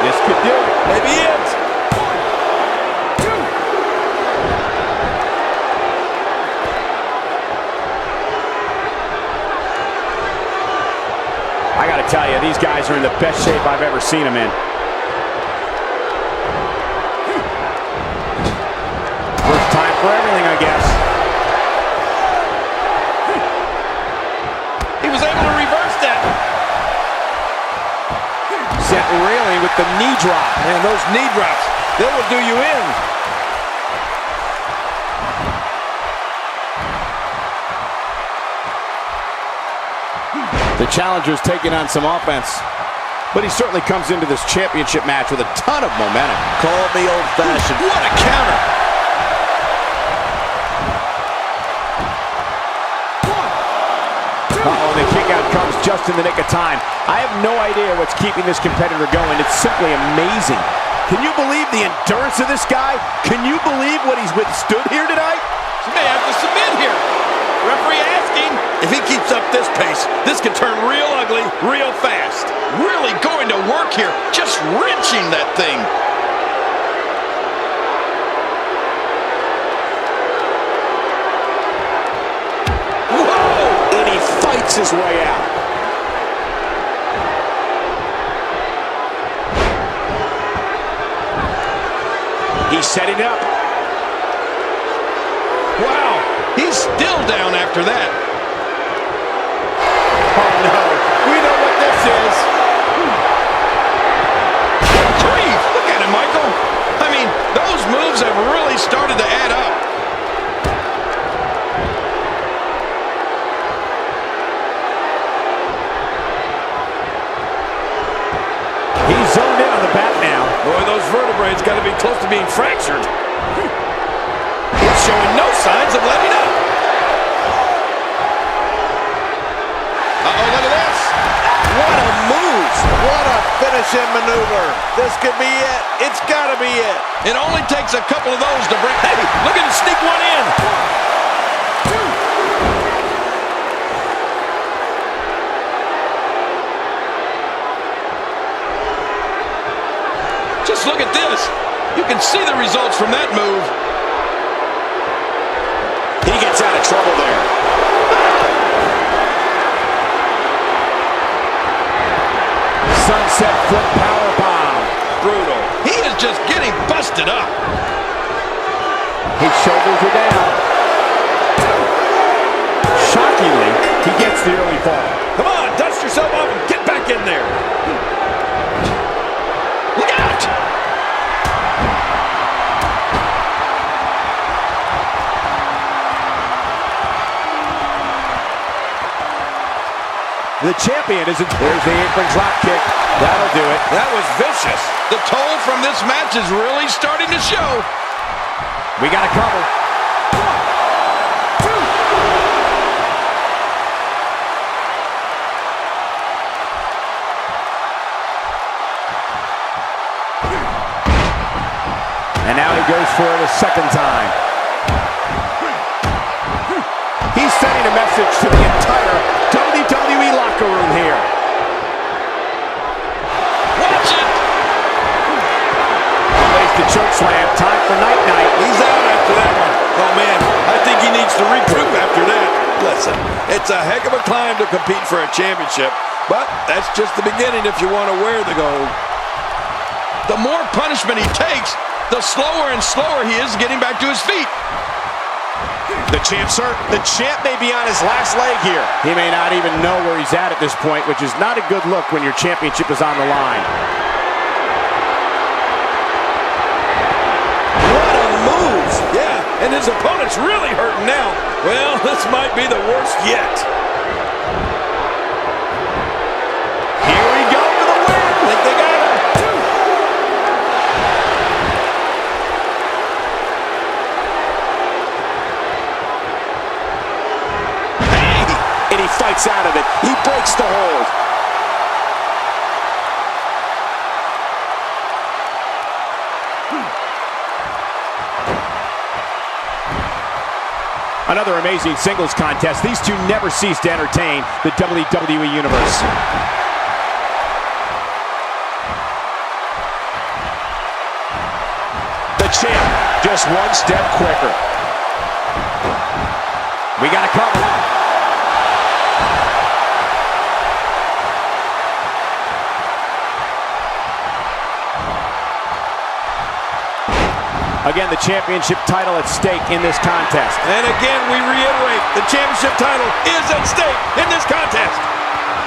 This could do it. Maybe it. I got to tell you, these guys are in the best shape I've ever seen them in. First time for everything, I guess. He was able to reverse that. Sent reeling with the knee drop. Man, those knee drops, they will do you in. The challenger's taking on some offense, but he certainly comes into this championship match with a ton of momentum. Call me old-fashioned. What a counter. Uh-oh, the kick out comes just in the nick of time. I have no idea what's keeping this competitor going. It's simply amazing. Can you believe the endurance of this guy? Can you believe what he's withstood here tonight? He may have to submit here. Referee asking. If he keeps up this pace, this could turn real ugly real fast. Really going to work here. Just wrenching that thing. Whoa! And he fights his way out. He's setting up. Wow, he's still down after that. Oh no, we know what this is. Grief, look at him, Michael. I mean, those moves have really started to add up. He's zoned in on the back now. Boy, those vertebrae got to be close to being fractured. He's showing no signs of letting up. Uh-oh, look at this. What a move. What a finishing maneuver. This could be it. It's got to be it. It only takes a couple of those to bring... Hey, look at him sneak one in. 2. Just look at this. You can see the results from that move. He gets out of trouble there. Sunset flip power bomb. Brutal. He is just getting busted up. His shoulders are down. Shockingly, he gets the early fall. Come on, dust yourself off and get back in there. Look out! The champion is in. There's the apron drop kick. That'll do it. That was vicious. The toll from this match is really starting to show. We got a cover. 1, 2. And now he goes for it a second time. He's sending a message to the entire WWE locker room here. Watch it! Lays the choke slam. Time for night-night. He's out after that one. Oh, man, I think he needs to regroup after that. Listen, it's a heck of a climb to compete for a championship, but that's just the beginning if you want to wear the gold. The more punishment he takes, the slower and slower he is getting back to his feet. The champ's hurt. The champ may be on his last leg here. He may not even know where he's at this point, which is not a good look when your championship is on the line. What a move! Yeah, and his opponent's really hurting now. Well, this might be the worst yet. Here we go for the win. I think they got him. And he fights out of it. He breaks the hold. Another amazing singles contest. These two never cease to entertain the WWE Universe. The champ, just one step quicker. We got a cover. Again, the championship title at stake in this contest. And again, we reiterate, the championship title is at stake in this contest.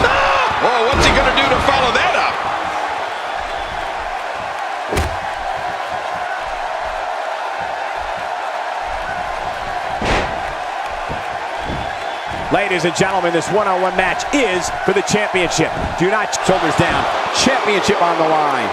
Ah! Oh, what's he going to do to follow that up? Ladies and gentlemen, this one-on-one match is for the championship. Do not shoulders down. Championship on the line.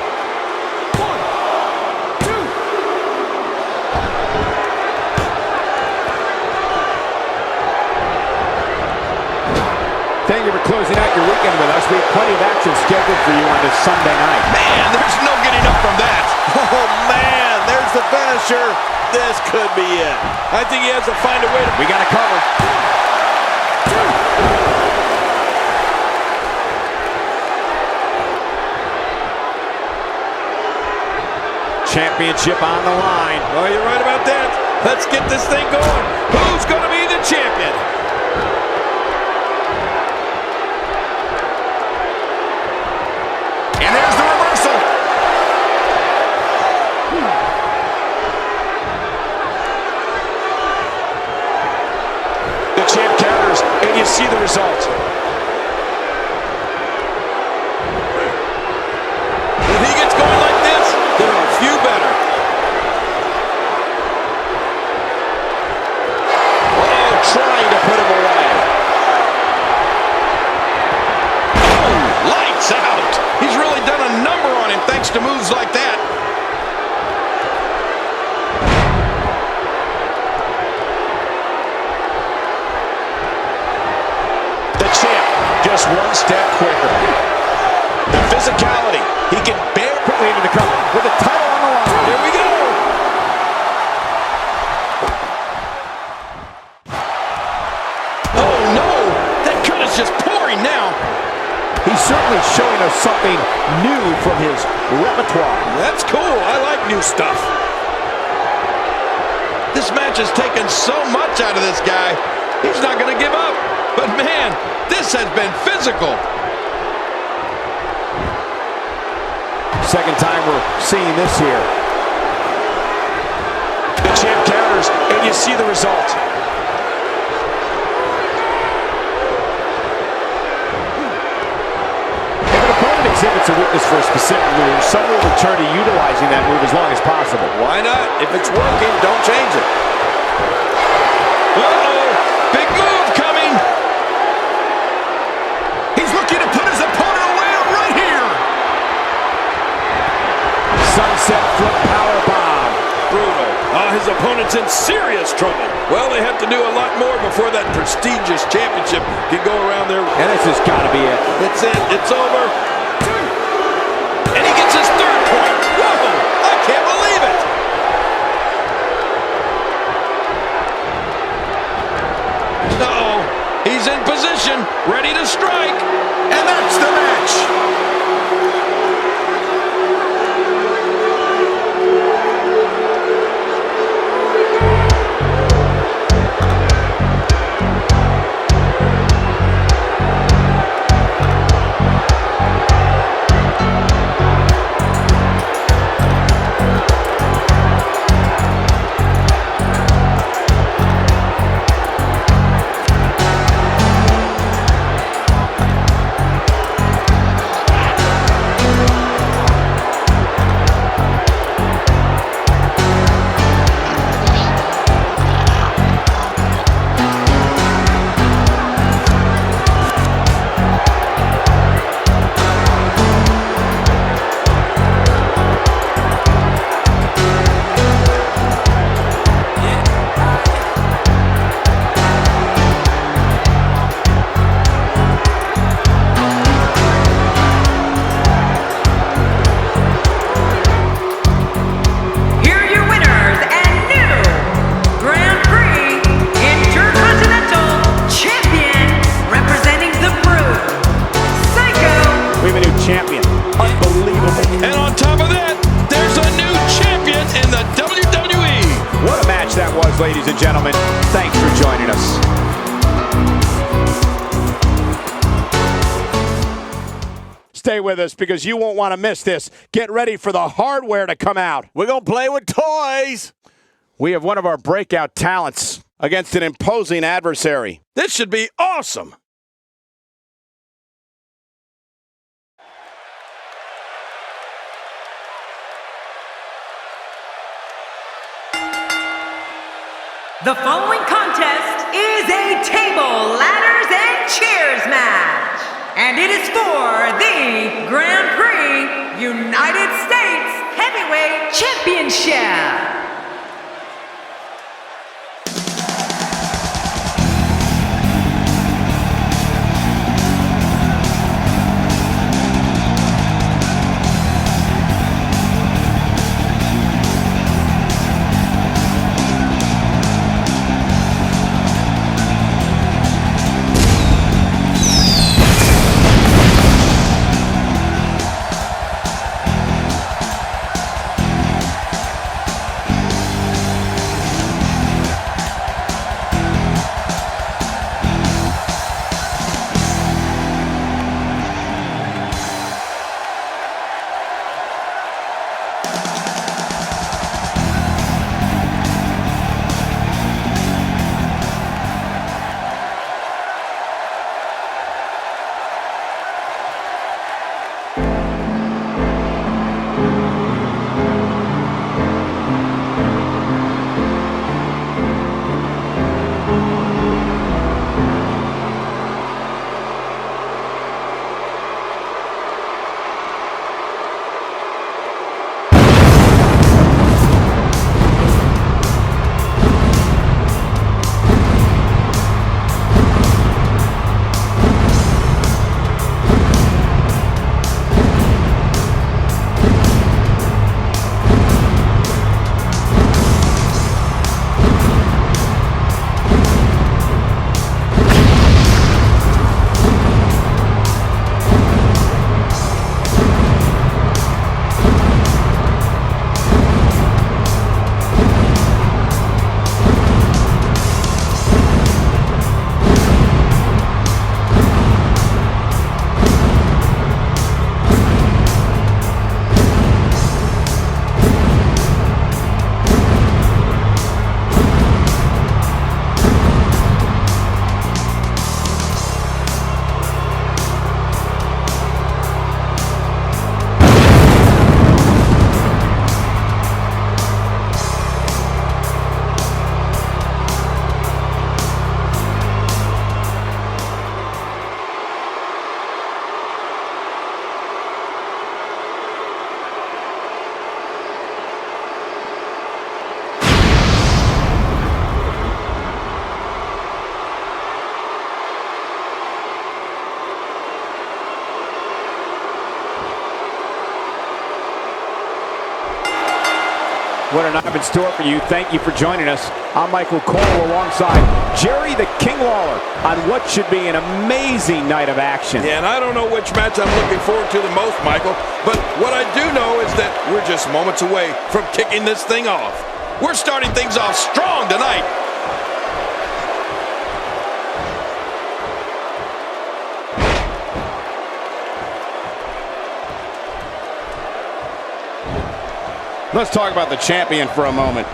Thank you for closing out your weekend with us. We have plenty of action scheduled for you on this Sunday night. Man, there's no getting up from that. Oh, man, there's the finisher. This could be it. I think he has to find a way to... We got a cover. Championship on the line. Oh, you're right about that. Let's get this thing going. Who's going to be the champion? And there's the reversal. The champ counters, and you see the result. If he gets going like this, there are a few better. Oh, trying to put him away. Oh, lights out. He's really done a number on him thanks to moves like that. The champ, just one step quicker. The physicality, he can bear Quickly into the cover with the title on the line. Here we go. Oh, no. That cut is just pouring now. He's certainly showing us something new from his repertoire. That's cool. I like new stuff. This match has taken so much out of this guy. He's not going to give up. But, man, this has been physical. Second time we're seeing this here. The champ counters, and you see the result. If an opponent exhibits a weakness for a specific move, some will return to utilizing that move as long as possible. Why not? If it's working, don't change it. Uh-oh, big move coming. He's looking to put his opponent away right here. Sunset flip power bomb. Brutal. His opponent's in serious trouble. Well, they have to do a lot more before that prestigious championship can go around there. And this has got to be it. It's it. It's over. And he gets his third point. Whoa! I can't believe it. Uh-oh, he's in position, ready to strike. And that's the match. Champion. Unbelievable. And on top of that, there's a new champion in the WWE. What a match that was, ladies and gentlemen. Thanks for joining us. Stay with us because you won't want to miss this. Get ready for the hardware to come out. We're going to play with toys. We have one of our breakout talents against an imposing adversary. This should be awesome. The following contest is a table, ladders, and chairs match. And it is for the Grand Prix United States Heavyweight Championship. What a night in store for you. Thank you for joining us. I'm Michael Cole alongside Jerry the King Lawler on what should be an amazing night of action. Yeah, and I don't know which match I'm looking forward to the most, Michael, but what I do know is that we're just moments away from kicking this thing off. We're starting things off strong tonight. Let's talk about the champion for a moment.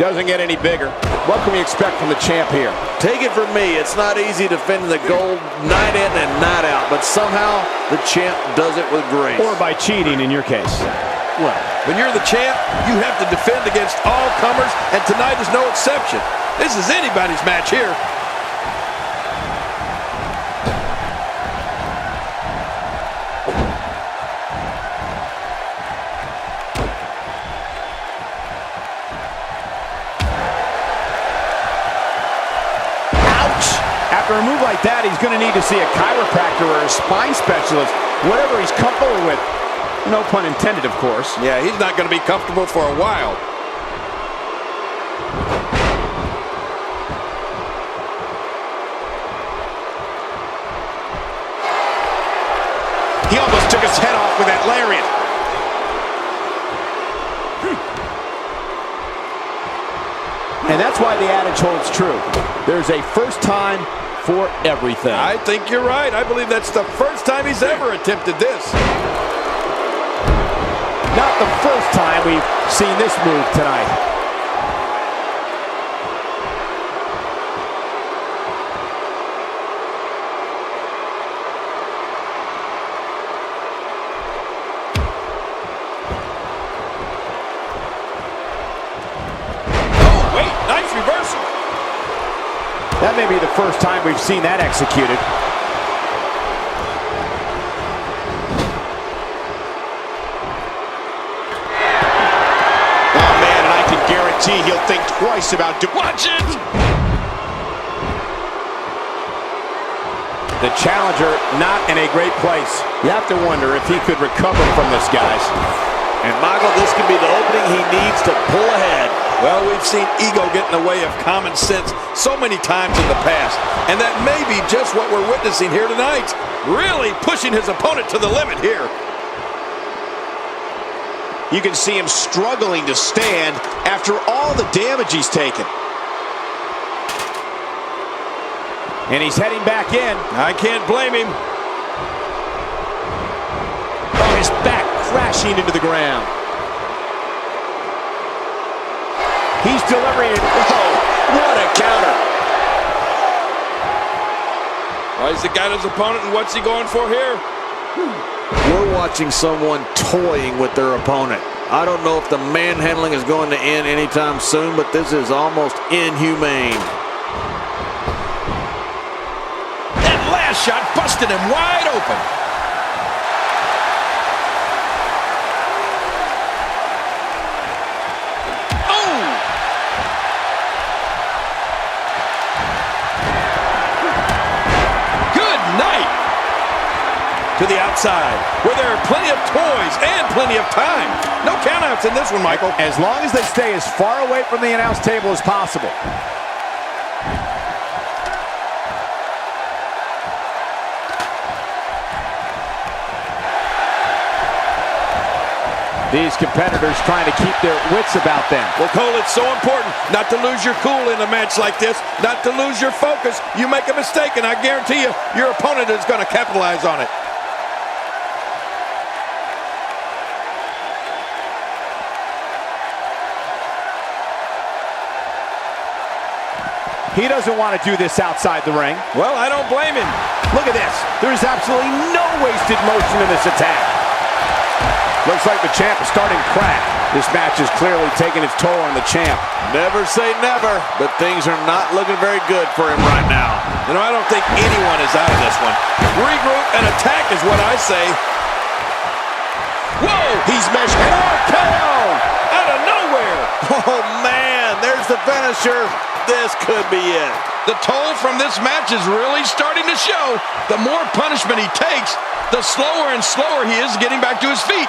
Doesn't get any bigger. What can we expect from the champ here? Take it from me, it's not easy defending the gold night in and night out, but somehow the champ does it with grace. Or by cheating in your case. Well, when you're the champ, you have to defend against all comers, and tonight is no exception. This is anybody's match here. After a move like that, he's going to need to see a chiropractor or a spine specialist, whatever he's comfortable with. No pun intended, of course. Yeah, he's not going to be comfortable for a while. He almost took his head off with that lariat. And that's why the adage holds true. There's a first time for everything. I think you're right. I believe that's the first time he's ever attempted this. Not the first time we've seen this move tonight. Oh, wait, nice reversal. That may be the first time we've seen that executed. Oh, man, and I can guarantee he'll think twice about doing. Watch it! The challenger not in a great place. You have to wonder if he could recover from this, guys. And Michael, this could be the opening he needs to pull ahead. Well, we've seen ego get in the way of common sense so many times in the past, and that may be just what we're witnessing here tonight. Really pushing his opponent to the limit here. You can see him struggling to stand after all the damage he's taken. And he's heading back in. I can't blame him. Oh, his back crashing into the ground. He's delivering it. Oh, what a counter. Well, he's got his opponent, and what's he going for here? We're watching someone toying with their opponent. I don't know if the manhandling is going to end anytime soon, but this is almost inhumane. That last shot busted him wide open. To the outside, where there are plenty of toys and plenty of time. No countouts in this one, Michael. As long as they stay as far away from the announce table as possible. These competitors trying to keep their wits about them. Well, Cole, it's so important not to lose your cool in a match like this, not to lose your focus. You make a mistake, and I guarantee you, your opponent is going to capitalize on it. He doesn't want to do this outside the ring. Well, I don't blame him. Look at this. There's absolutely no wasted motion in this attack. Looks like the champ is starting to crack. This match is clearly taking its toll on the champ. Never say never, but things are not looking very good for him right now. You know, I don't think anyone is out of this one. Regroup and attack is what I say. Whoa! He's measured. RKO! Out of nowhere! Oh, man, there's the finisher. This could be it. The toll from this match is really starting to show. The more punishment he takes, the slower and slower he is getting back to his feet.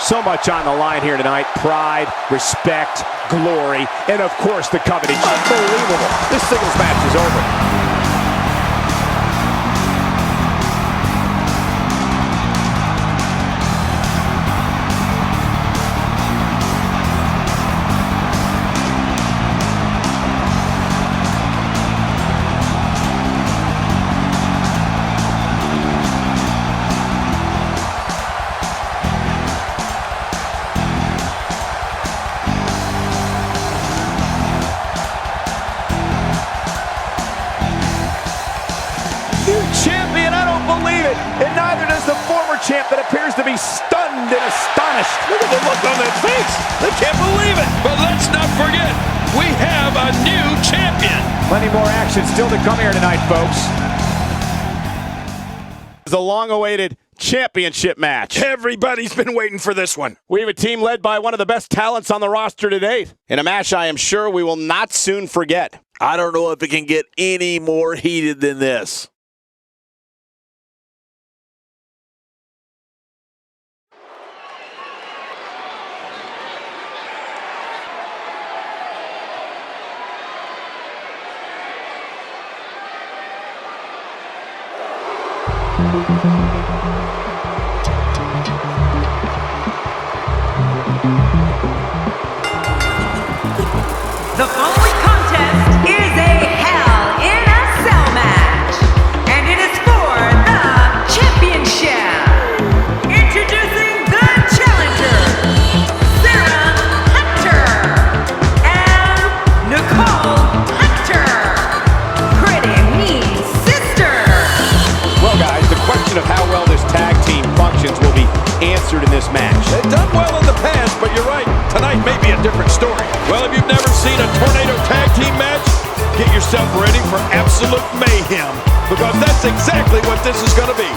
So much on the line here tonight. Pride, respect, glory, and of course the coveted. Unbelievable. This singles match is over. Champion, I don't believe it. And neither does the former champ that appears to be stunned and astonished. Look at the look on that face. They can't believe it. But let's not forget, we have a new champion. Plenty more action still to come here tonight, folks. The long-awaited championship match. Everybody's been waiting for this one. We have a team led by one of the best talents on the roster to date. In a match I am sure we will not soon forget. I don't know if it can get any more heated than this. The following contest is a Hell in a Cell match, and it is for the championship. Introducing the challenger, Sarah Hunter and Nicole Hunter, pretty mean sister. Well, guys, the question of how well this tag team functions will be answered in this match. They've done well in the past, but you're right. Tonight may be a different story. Well, if you've never seen a tornado tag team match, get yourself ready for absolute mayhem, because that's exactly what this is going to be.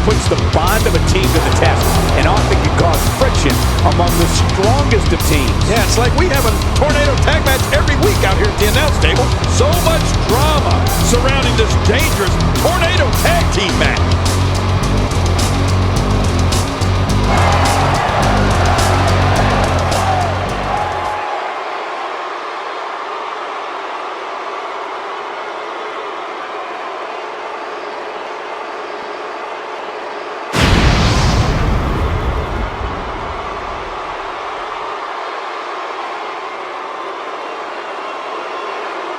puts the bond of a team to the test and often can cause friction among the strongest of teams. Yeah, it's like we have a tornado tag match every week out here at the announce table. So much drama surrounding this dangerous tornado tag team match.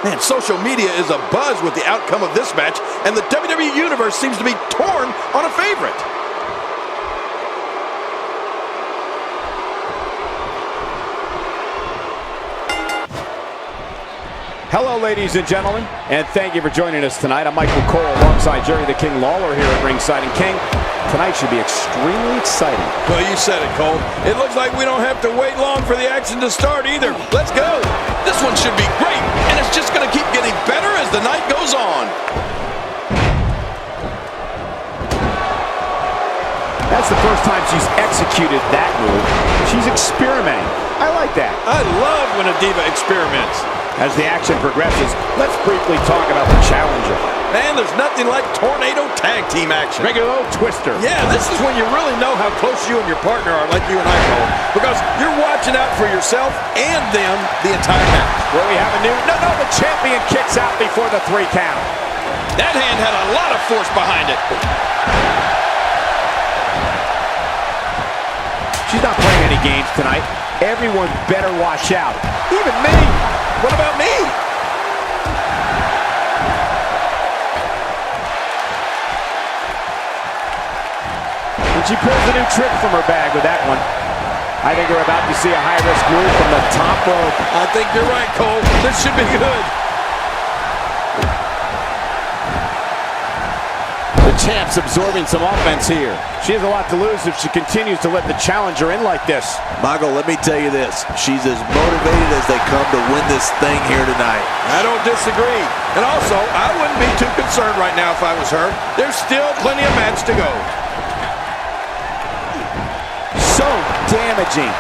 Man, social media is abuzz with the outcome of this match, and the WWE Universe seems to be torn on a favorite. Hello, ladies and gentlemen, and thank you for joining us tonight. I'm Michael Cole alongside Jerry the King Lawler here at ringside. And King, tonight should be extremely exciting. Well, you said it, Cole. It looks like we don't have to wait long for the action to start either. Let's go. This one should be great, and it's just going to keep getting better as the night goes on. That's the first time she's executed that move. She's experimenting. I like that. I love when a diva experiments. As the action progresses, let's briefly talk about the challenger. Man, there's nothing like tornado tag team action. Regular old twister. Yeah, this is when you really know how close you and your partner are, like you and I, Cole. Because you're watching out for yourself and them the entire match. Where we have a new... No, the champion kicks out before the 3 count. That hand had a lot of force behind it. She's not playing any games tonight. Everyone better watch out. Even me. What about me? And she pulls a new trick from her bag with that one. I think we're about to see a high-risk move from the top rope. I think you're right, Cole. This should be good. The champ's absorbing some offense here. She has a lot to lose if she continues to let the challenger in like this. Michael, let me tell you this. She's as motivated as they come to win this thing here tonight. I don't disagree. And also, I wouldn't be too concerned right now if I was her. There's still plenty of match to go. So damaging.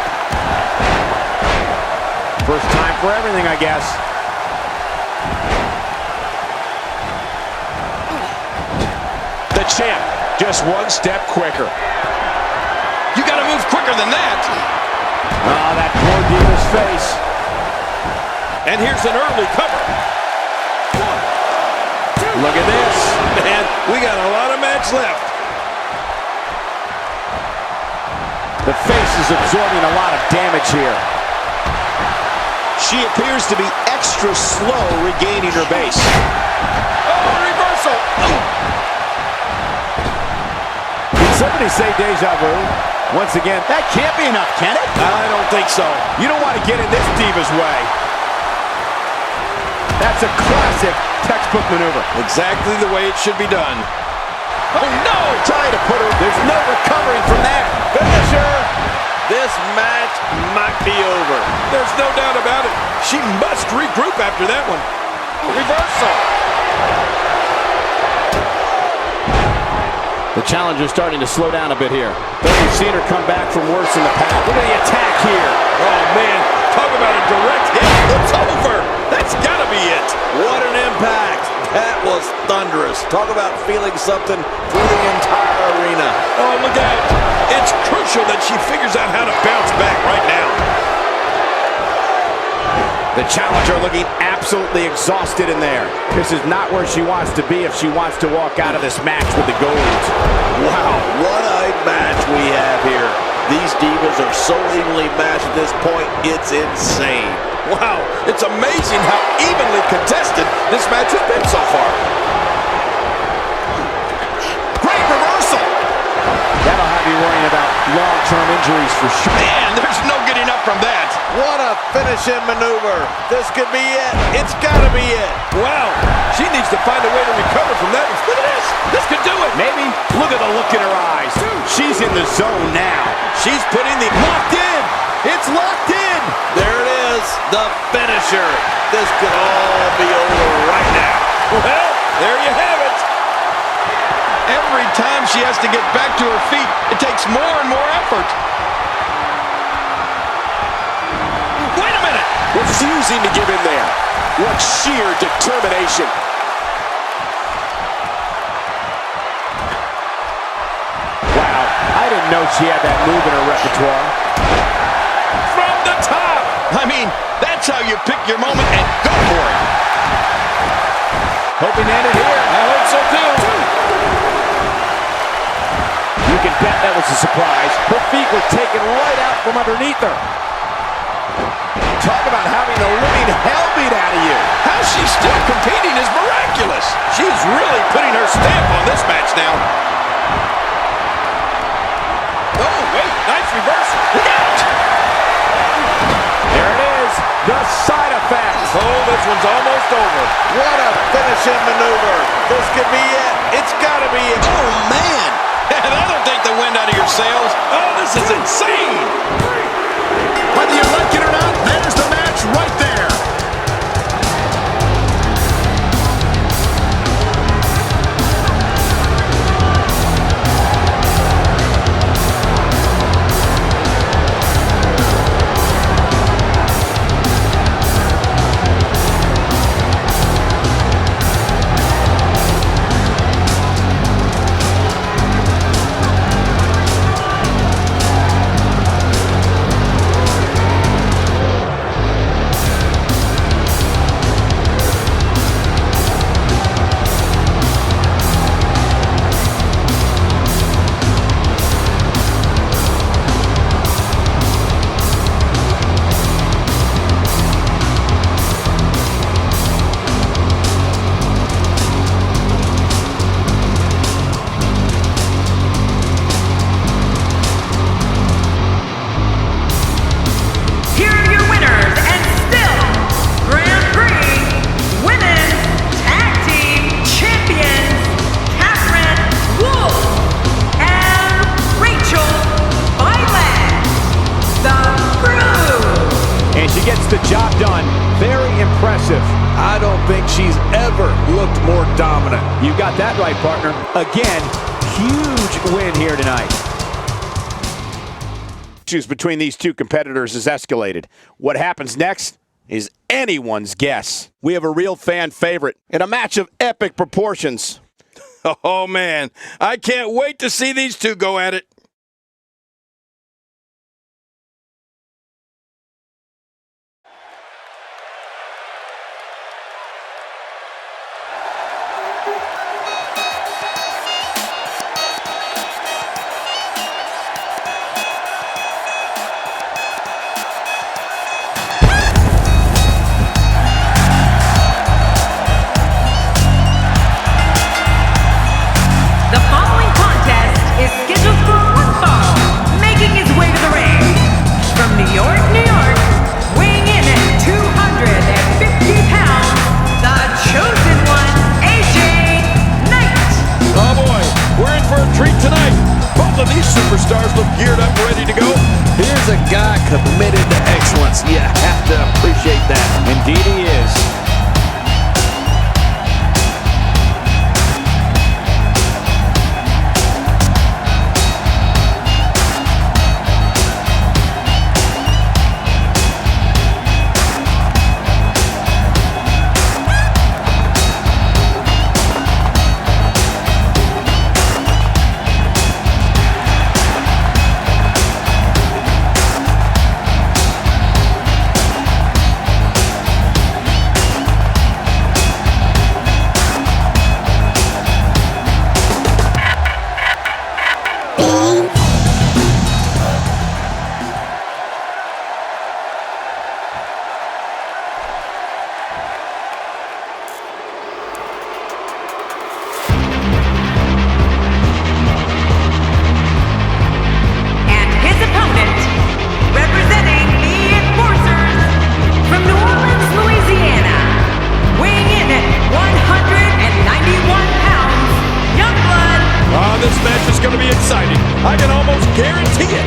First time for everything, I guess. The champ, just one step quicker. You got to move quicker than that. Oh, that poor Diva's face. And here's an early cover. Look at this. Man, we got a lot of match left. The face is absorbing a lot of damage here. She appears to be extra slow regaining her base. Oh, reversal. Did somebody say deja vu? Once again, that can't be enough, can it? I don't think so. You don't want to get in this Diva's way. That's a classic textbook maneuver. Exactly the way it should be done. Oh, no! Trying to put her. There's no recovering from that. Finisher! This match might be over. There's no doubt about it. She must regroup after that one. Reversal. The challenger's starting to slow down a bit here. We've seen her come back from worse in the past. Look at the attack here. Oh, man. Talk about a direct hit. It's over. That's got to be it. What an impact. That was thunderous. Talk about feeling something through the entire arena. Oh, look out. It's crucial that she figures out how to bounce back right now. The challenger looking absolutely exhausted in there. This is not where she wants to be if she wants to walk out of this match with the gold. Wow, what a match we have here. These divas are so evenly matched at this point, it's insane. Wow, it's amazing how evenly contested this match has been so far. Great reversal. That'll have you worrying about long-term injuries for sure. Man, there's no getting up from that. What a finishing maneuver. This could be it. It's got to be it. Wow, she needs to find a way to recover from that. Look at this. This could do it. Maybe. Look at the look in her eyes. She's in the zone now. She's putting the... Locked in. It's locked in. There it is, the finisher. This could all be over right now. Well, there you have it. Every time she has to get back to her feet, it takes more and more effort. Wait a minute. Refusing to give in there. What sheer determination. Wow, I didn't know she had that move in her repertoire. From the top. I mean, that's how you pick your moment and go for it. Hoping to end it here. I hope so too. You can bet that was a surprise. Her feet were taken right out from underneath her. Talk about having the living hell beat out of you. How she's still competing is miraculous. She's really putting her stamp on this match now. Oh, wait, nice reversal. Look out! There it is, the side effect. Oh, this one's almost over. What a finishing maneuver. This could be it. It's got to be it. Oh, man. And that'll take the wind out of your sails. Oh, this is insane. Whether you like it or not, there's the match right there. She gets the job done. Very impressive. I don't think she's ever looked more dominant. You got that right, partner. Again, huge win here tonight. Issues between these two competitors has escalated. What happens next is anyone's guess. We have a real fan favorite in a match of epic proportions. Oh, man. I can't wait to see these two go at it. The following contest is scheduled for one fall, making his way to the ring. From New York, New York, weighing in at 250 pounds, the chosen one, AJ Knight. Oh, boy. We're in for a treat tonight. Both of these superstars look geared up, ready to go. Here's a guy committed to excellence. You have to appreciate that. Indeed he is. And his opponent, representing the Enforcers from New Orleans, Louisiana, weighing in at 191 pounds, Youngblood. Oh, this match is going to be exciting. I can almost guarantee it.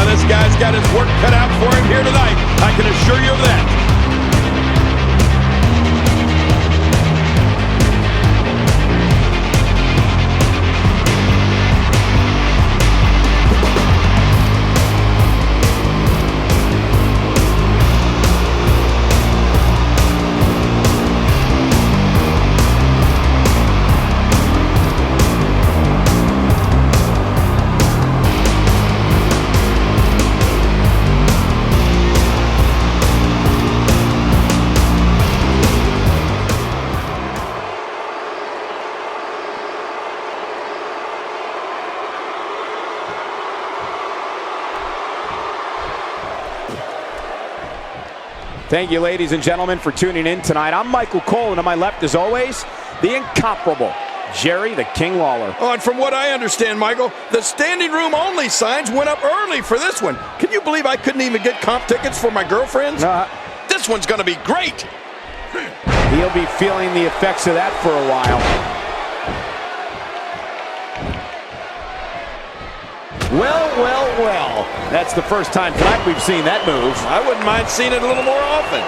This guy's got his work cut out for him here tonight. I can assure you of that. Thank you, ladies and gentlemen, for tuning in tonight. I'm Michael Cole, and to my left, as always, the incomparable Jerry the King Lawler. Oh, and from what I understand, Michael, the standing room only signs went up early for this one. Can you believe I couldn't even get comp tickets for my girlfriends? This one's going to be great. He'll be feeling the effects of that for a while. Well. That's the first time tonight we've seen that move. I wouldn't mind seeing it a little more often.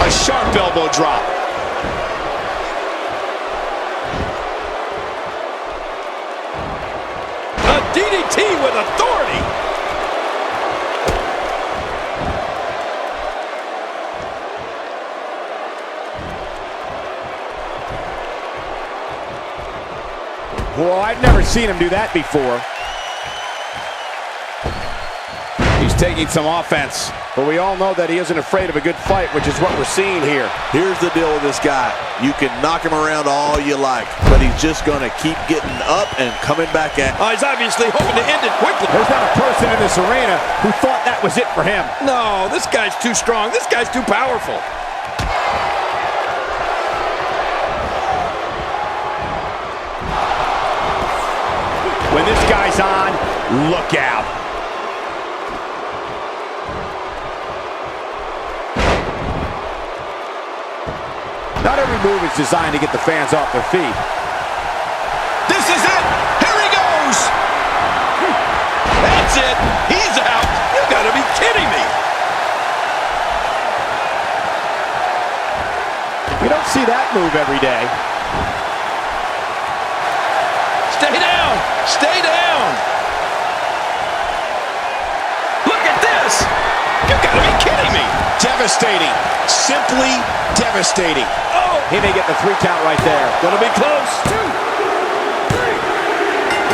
A sharp elbow drop. A DDT with authority. Well, I've never seen him do that before. He's taking some offense, but we all know that he isn't afraid of a good fight, which is what we're seeing here. Here's the deal with this guy. You can knock him around all you like, but he's just going to keep getting up and coming back at you. He's obviously hoping to end it quickly. There's not a person in this arena who thought that was it for him. No, this guy's too strong. This guy's too powerful. When this guy's on, look out. Not every move is designed to get the fans off their feet. This is it. Here he goes. That's it. He's out. You gotta be kidding me. You don't see that move every day. Stay down. Stay down. Look at this. You gotta be kidding me. Devastating. Simply devastating. Oh! He may get the 3 count right there. Gonna be close. 2, 3.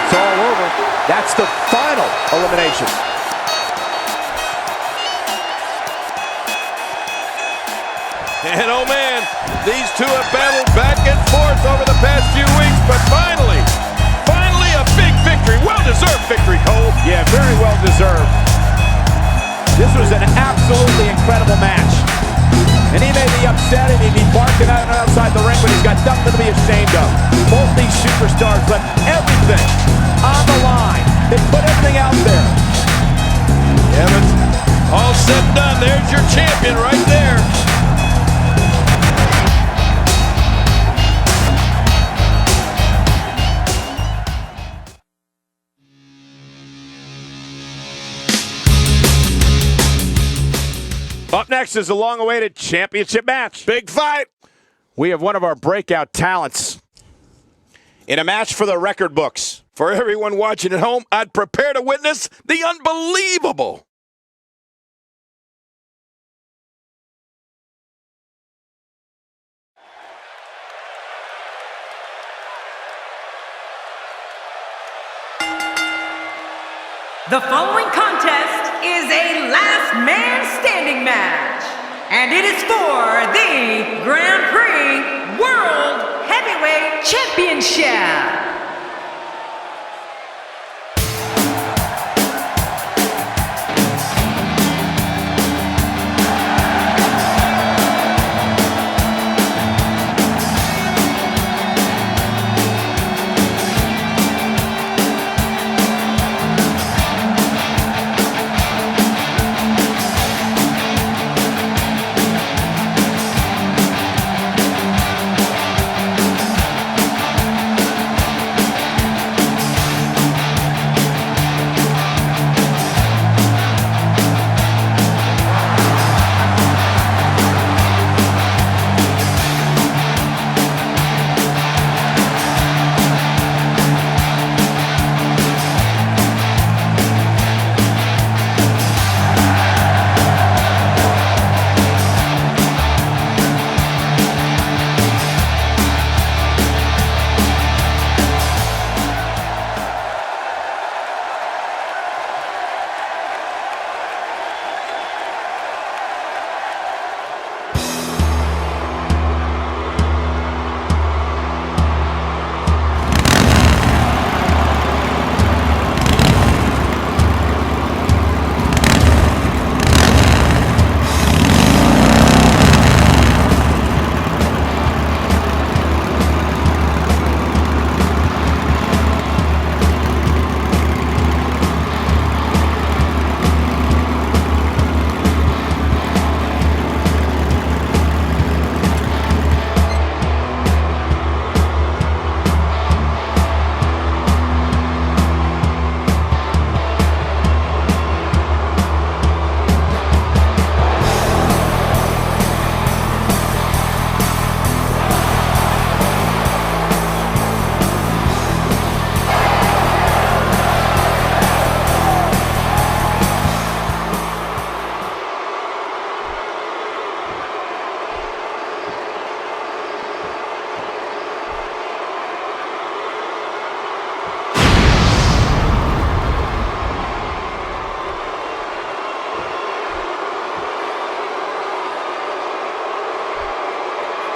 It's all over. That's the final elimination. And oh man, these two have battled back and forth over the past few weeks, but finally a big victory. Well-deserved victory, Cole. Yeah, very well deserved. This was an absolutely incredible match. And he may be upset and he'd be barking out outside the ring, but he's got nothing to be ashamed of. Both these superstars left everything on the line. They put everything out there. Yeah, but all said and done, there's your champion right there. Up next is a long-awaited championship match. Big fight. We have one of our breakout talents In a match for the record books. For everyone watching at home, I'd prepare to witness the unbelievable. The following contest is a last man standing match, and it is for the Grand Prix World Heavyweight Championship.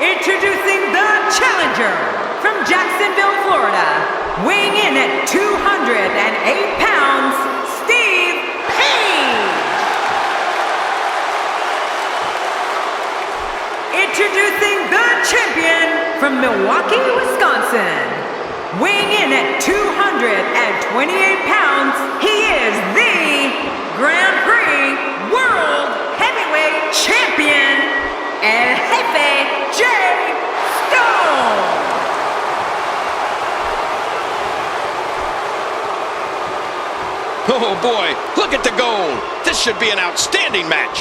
Introducing the challenger from Jacksonville, Florida, weighing in at 208 pounds, Steve Page. Introducing the champion from Milwaukee, Wisconsin, Weighing in at 228 pounds, he is the Grand Prix World Heavyweight Champion, El Jefe Jay Stone. Oh boy, look at the gold. This should be an outstanding match.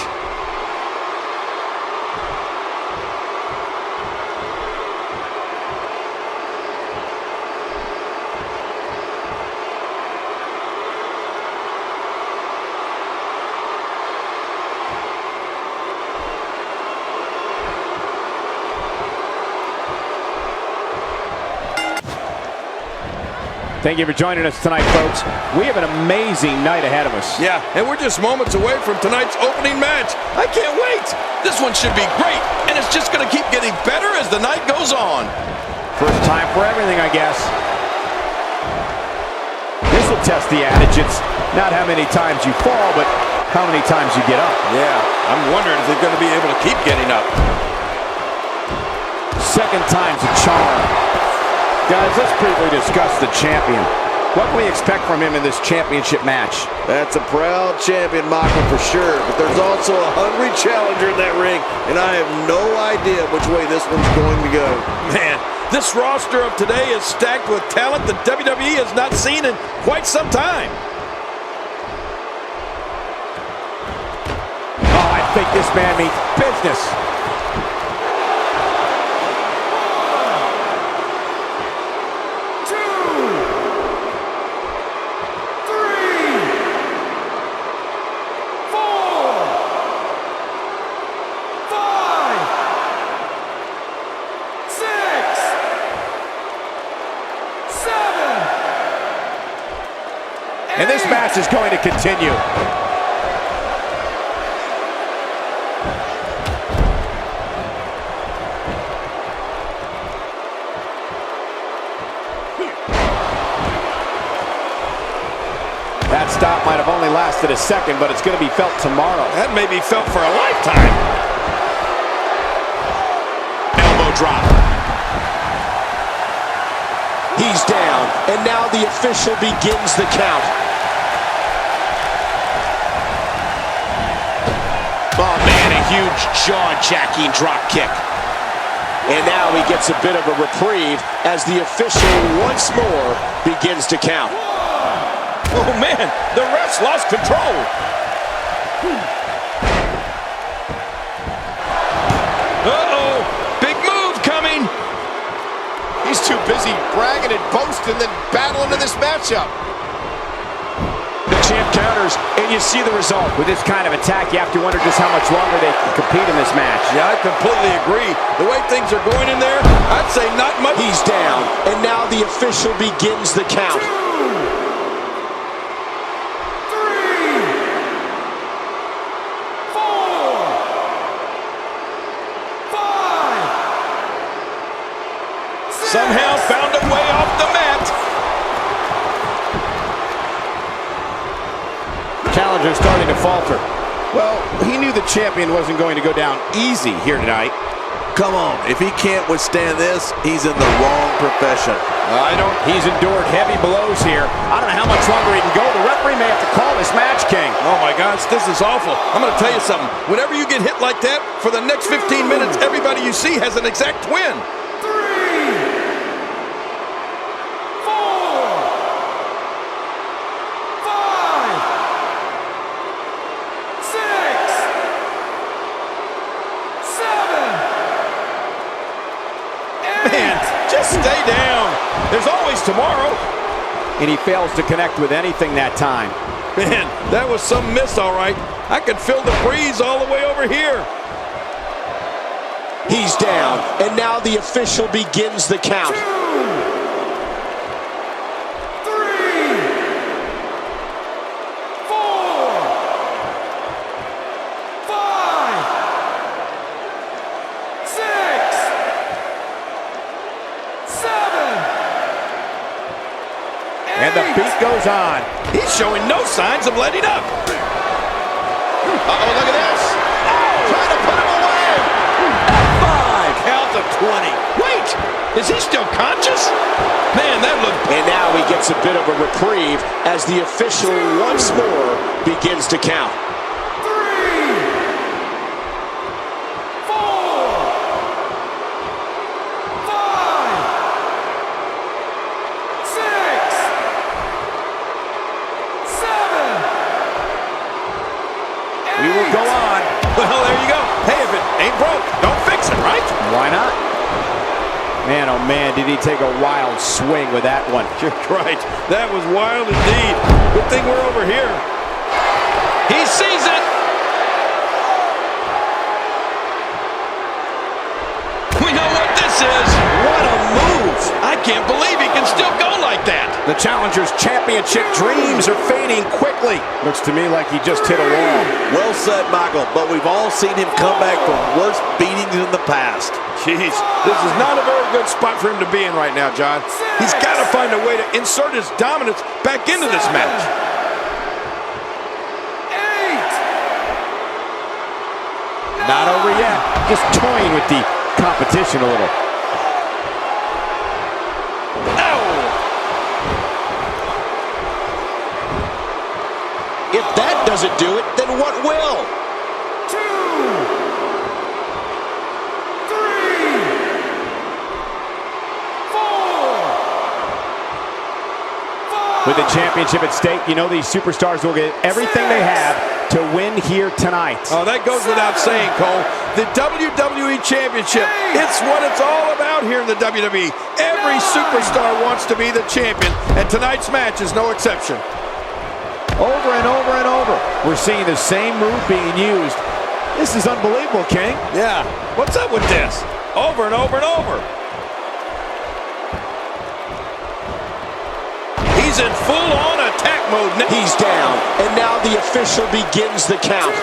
Thank you for joining us tonight, folks. We have an amazing night ahead of us. Yeah, and we're just moments away from tonight's opening match. I can't wait. This one should be great, and it's just going to keep getting better as the night goes on. First time for everything, I guess. This will test the adage. It's not how many times you fall, but how many times you get up. Yeah, I'm wondering if they're going to be able to keep getting up. Second time's a charm. Guys, let's briefly discuss the champion. What can we expect from him in this championship match? That's a proud champion, Michael, for sure. But there's also a hungry challenger in that ring, and I have no idea which way this one's going to go. Man, this roster of today is stacked with talent that WWE has not seen in quite some time. Oh, I think this man means business. And this match is going to continue. That stop might have only lasted a second, but it's going to be felt tomorrow. That may be felt for a lifetime. Elbow drop. He's down, and now the official begins the count. Oh man, a huge jaw-jacking drop kick. And now he gets a bit of a reprieve as the official once more begins to count. Oh man, the refs lost control. Uh-oh, big move coming. He's too busy bragging and boasting than battling in this matchup. The champ counters, and you see the result. With this kind of attack, you have to wonder just how much longer they can compete in this match. Yeah, I completely agree. The way things are going in there, I'd say not much. He's down, and now the official begins the count. 3, 4, 5, 6. Somehow found a way off the mat. Challenger starting to falter. Well, he knew the champion wasn't going to go down easy here tonight. Come on, if he can't withstand this, he's in the wrong profession. He's endured heavy blows here. I don't know how much longer he can go. The referee may have to call this match, King. Oh my gosh, this is awful. I'm going to tell you something. Whenever you get hit like that, for the next 15 minutes, everybody you see has an exact twin. 3, 4, 5, 6, 7, 8. Man, just stay down. There's always tomorrow. And he fails to connect with anything that time. Man, that was some miss, all right. I could feel the breeze all the way over here. He's down, and now the official begins the count. 2, 3, 4, 5, 6, 7, 8. And the beat goes on. He's showing no signs of letting up. Uh-oh, look at this. Trying to put him away. F5. Count to 20. Wait, Is he still conscious? Man, that looked... And now he gets a bit of a reprieve as the official once more begins to count. 3, 4, 5, 6, 7, 8. We will go on. Well, there you go. Hey, if it ain't broke, don't fix it, right? Why not? Man, oh man, did he take a wild swing with that one. You're right. That was wild indeed. Good thing we're over here. He sees it. We know what this is. What a move! I can't believe he can still go like that. The challenger's championship dreams are fading quickly. Looks to me like he just hit a wall. Well said, Michael, but we've all seen him come back from worse beatings in the past. Jeez, this is not a very good spot for him to be in right now, John. He's got to find a way to insert his dominance back into this match. 8. Not over yet. Just toying with the competition a little. If that doesn't do it, then what will? 2, 3, 4, 5. With the championship at stake, you know these superstars will get everything they have to win here tonight. Oh, that goes without saying, Cole. The WWE Championship, it's what it's all about here in the WWE. Every superstar wants to be the champion, and tonight's match is no exception. Over and over and over, we're seeing the same move being used. This is unbelievable, King. Yeah, what's up with this? Over and over and over. He's in full-on attack mode now. He's down, and now the official begins the count. 2,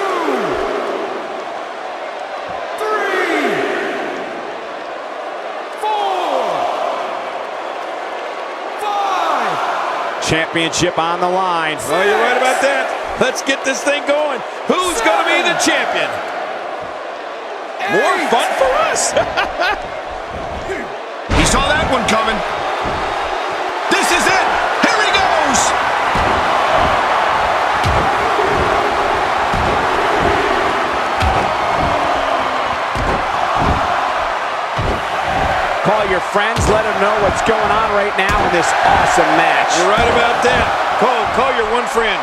3, 4, 5. Championship on the line. Oh, you're right about that. Let's get this thing going. Who's going to be the champion? More fun for us. He saw that one coming. This is it. Here he goes. Call your friends, let them know what's going on right now in this awesome match. You're right about that. Call your one friend.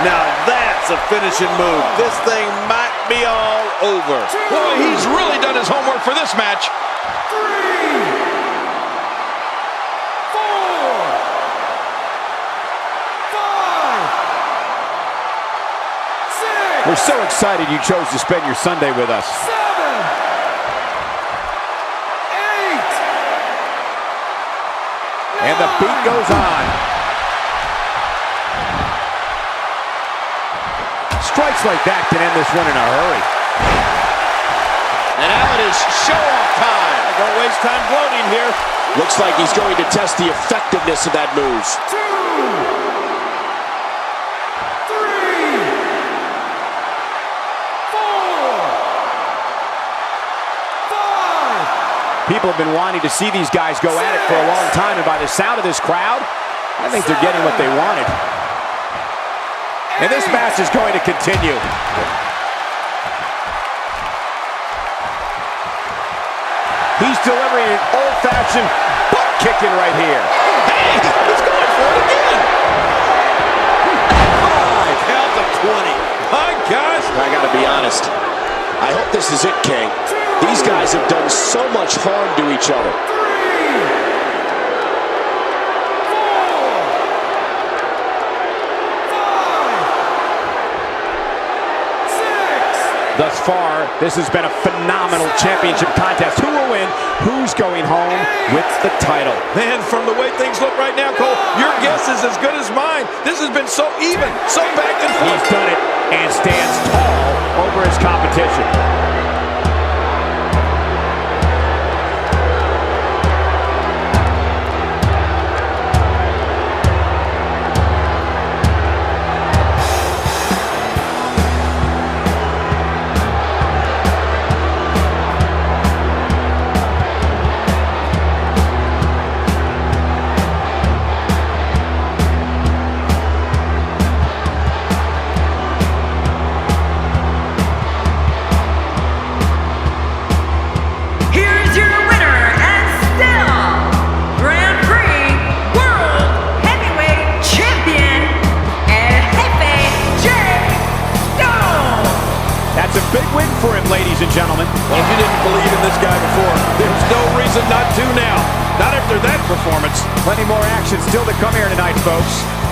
Now that's a finishing move. This thing might be all over. Boy, he's really done his homework for this match. 3, 4, 5, 6. We're so excited you chose to spend your Sunday with us. 7, 8. And the beat goes on. Strikes like that can end this one in a hurry. And now it is show-off time. Don't waste time gloating here. Looks like he's going to test the effectiveness of that move. 2, 3, 4, 5. People have been wanting to see these guys go at it for a long time, and by the sound of this crowd, I think they're getting what they wanted. And this match is going to continue. He's delivering an old-fashioned butt kicking right here. Hey, he's going for it again. 5 count to 20. My gosh. I gotta be honest. I hope this is it, King. These guys have done so much harm to each other. 3, 4, 5, 6. Thus far, this has been a phenomenal championship contest. Who will win? Who's going home with the title? Man, from the way things look right now, Cole, your guess is as good as mine. This has been so even, so back and forth. He's done it and stands tall over his competition. ladies and gentlemen. Well, if you didn't believe in this guy before, there's no reason not to now. Not after that performance. Plenty more action still to come here tonight, folks.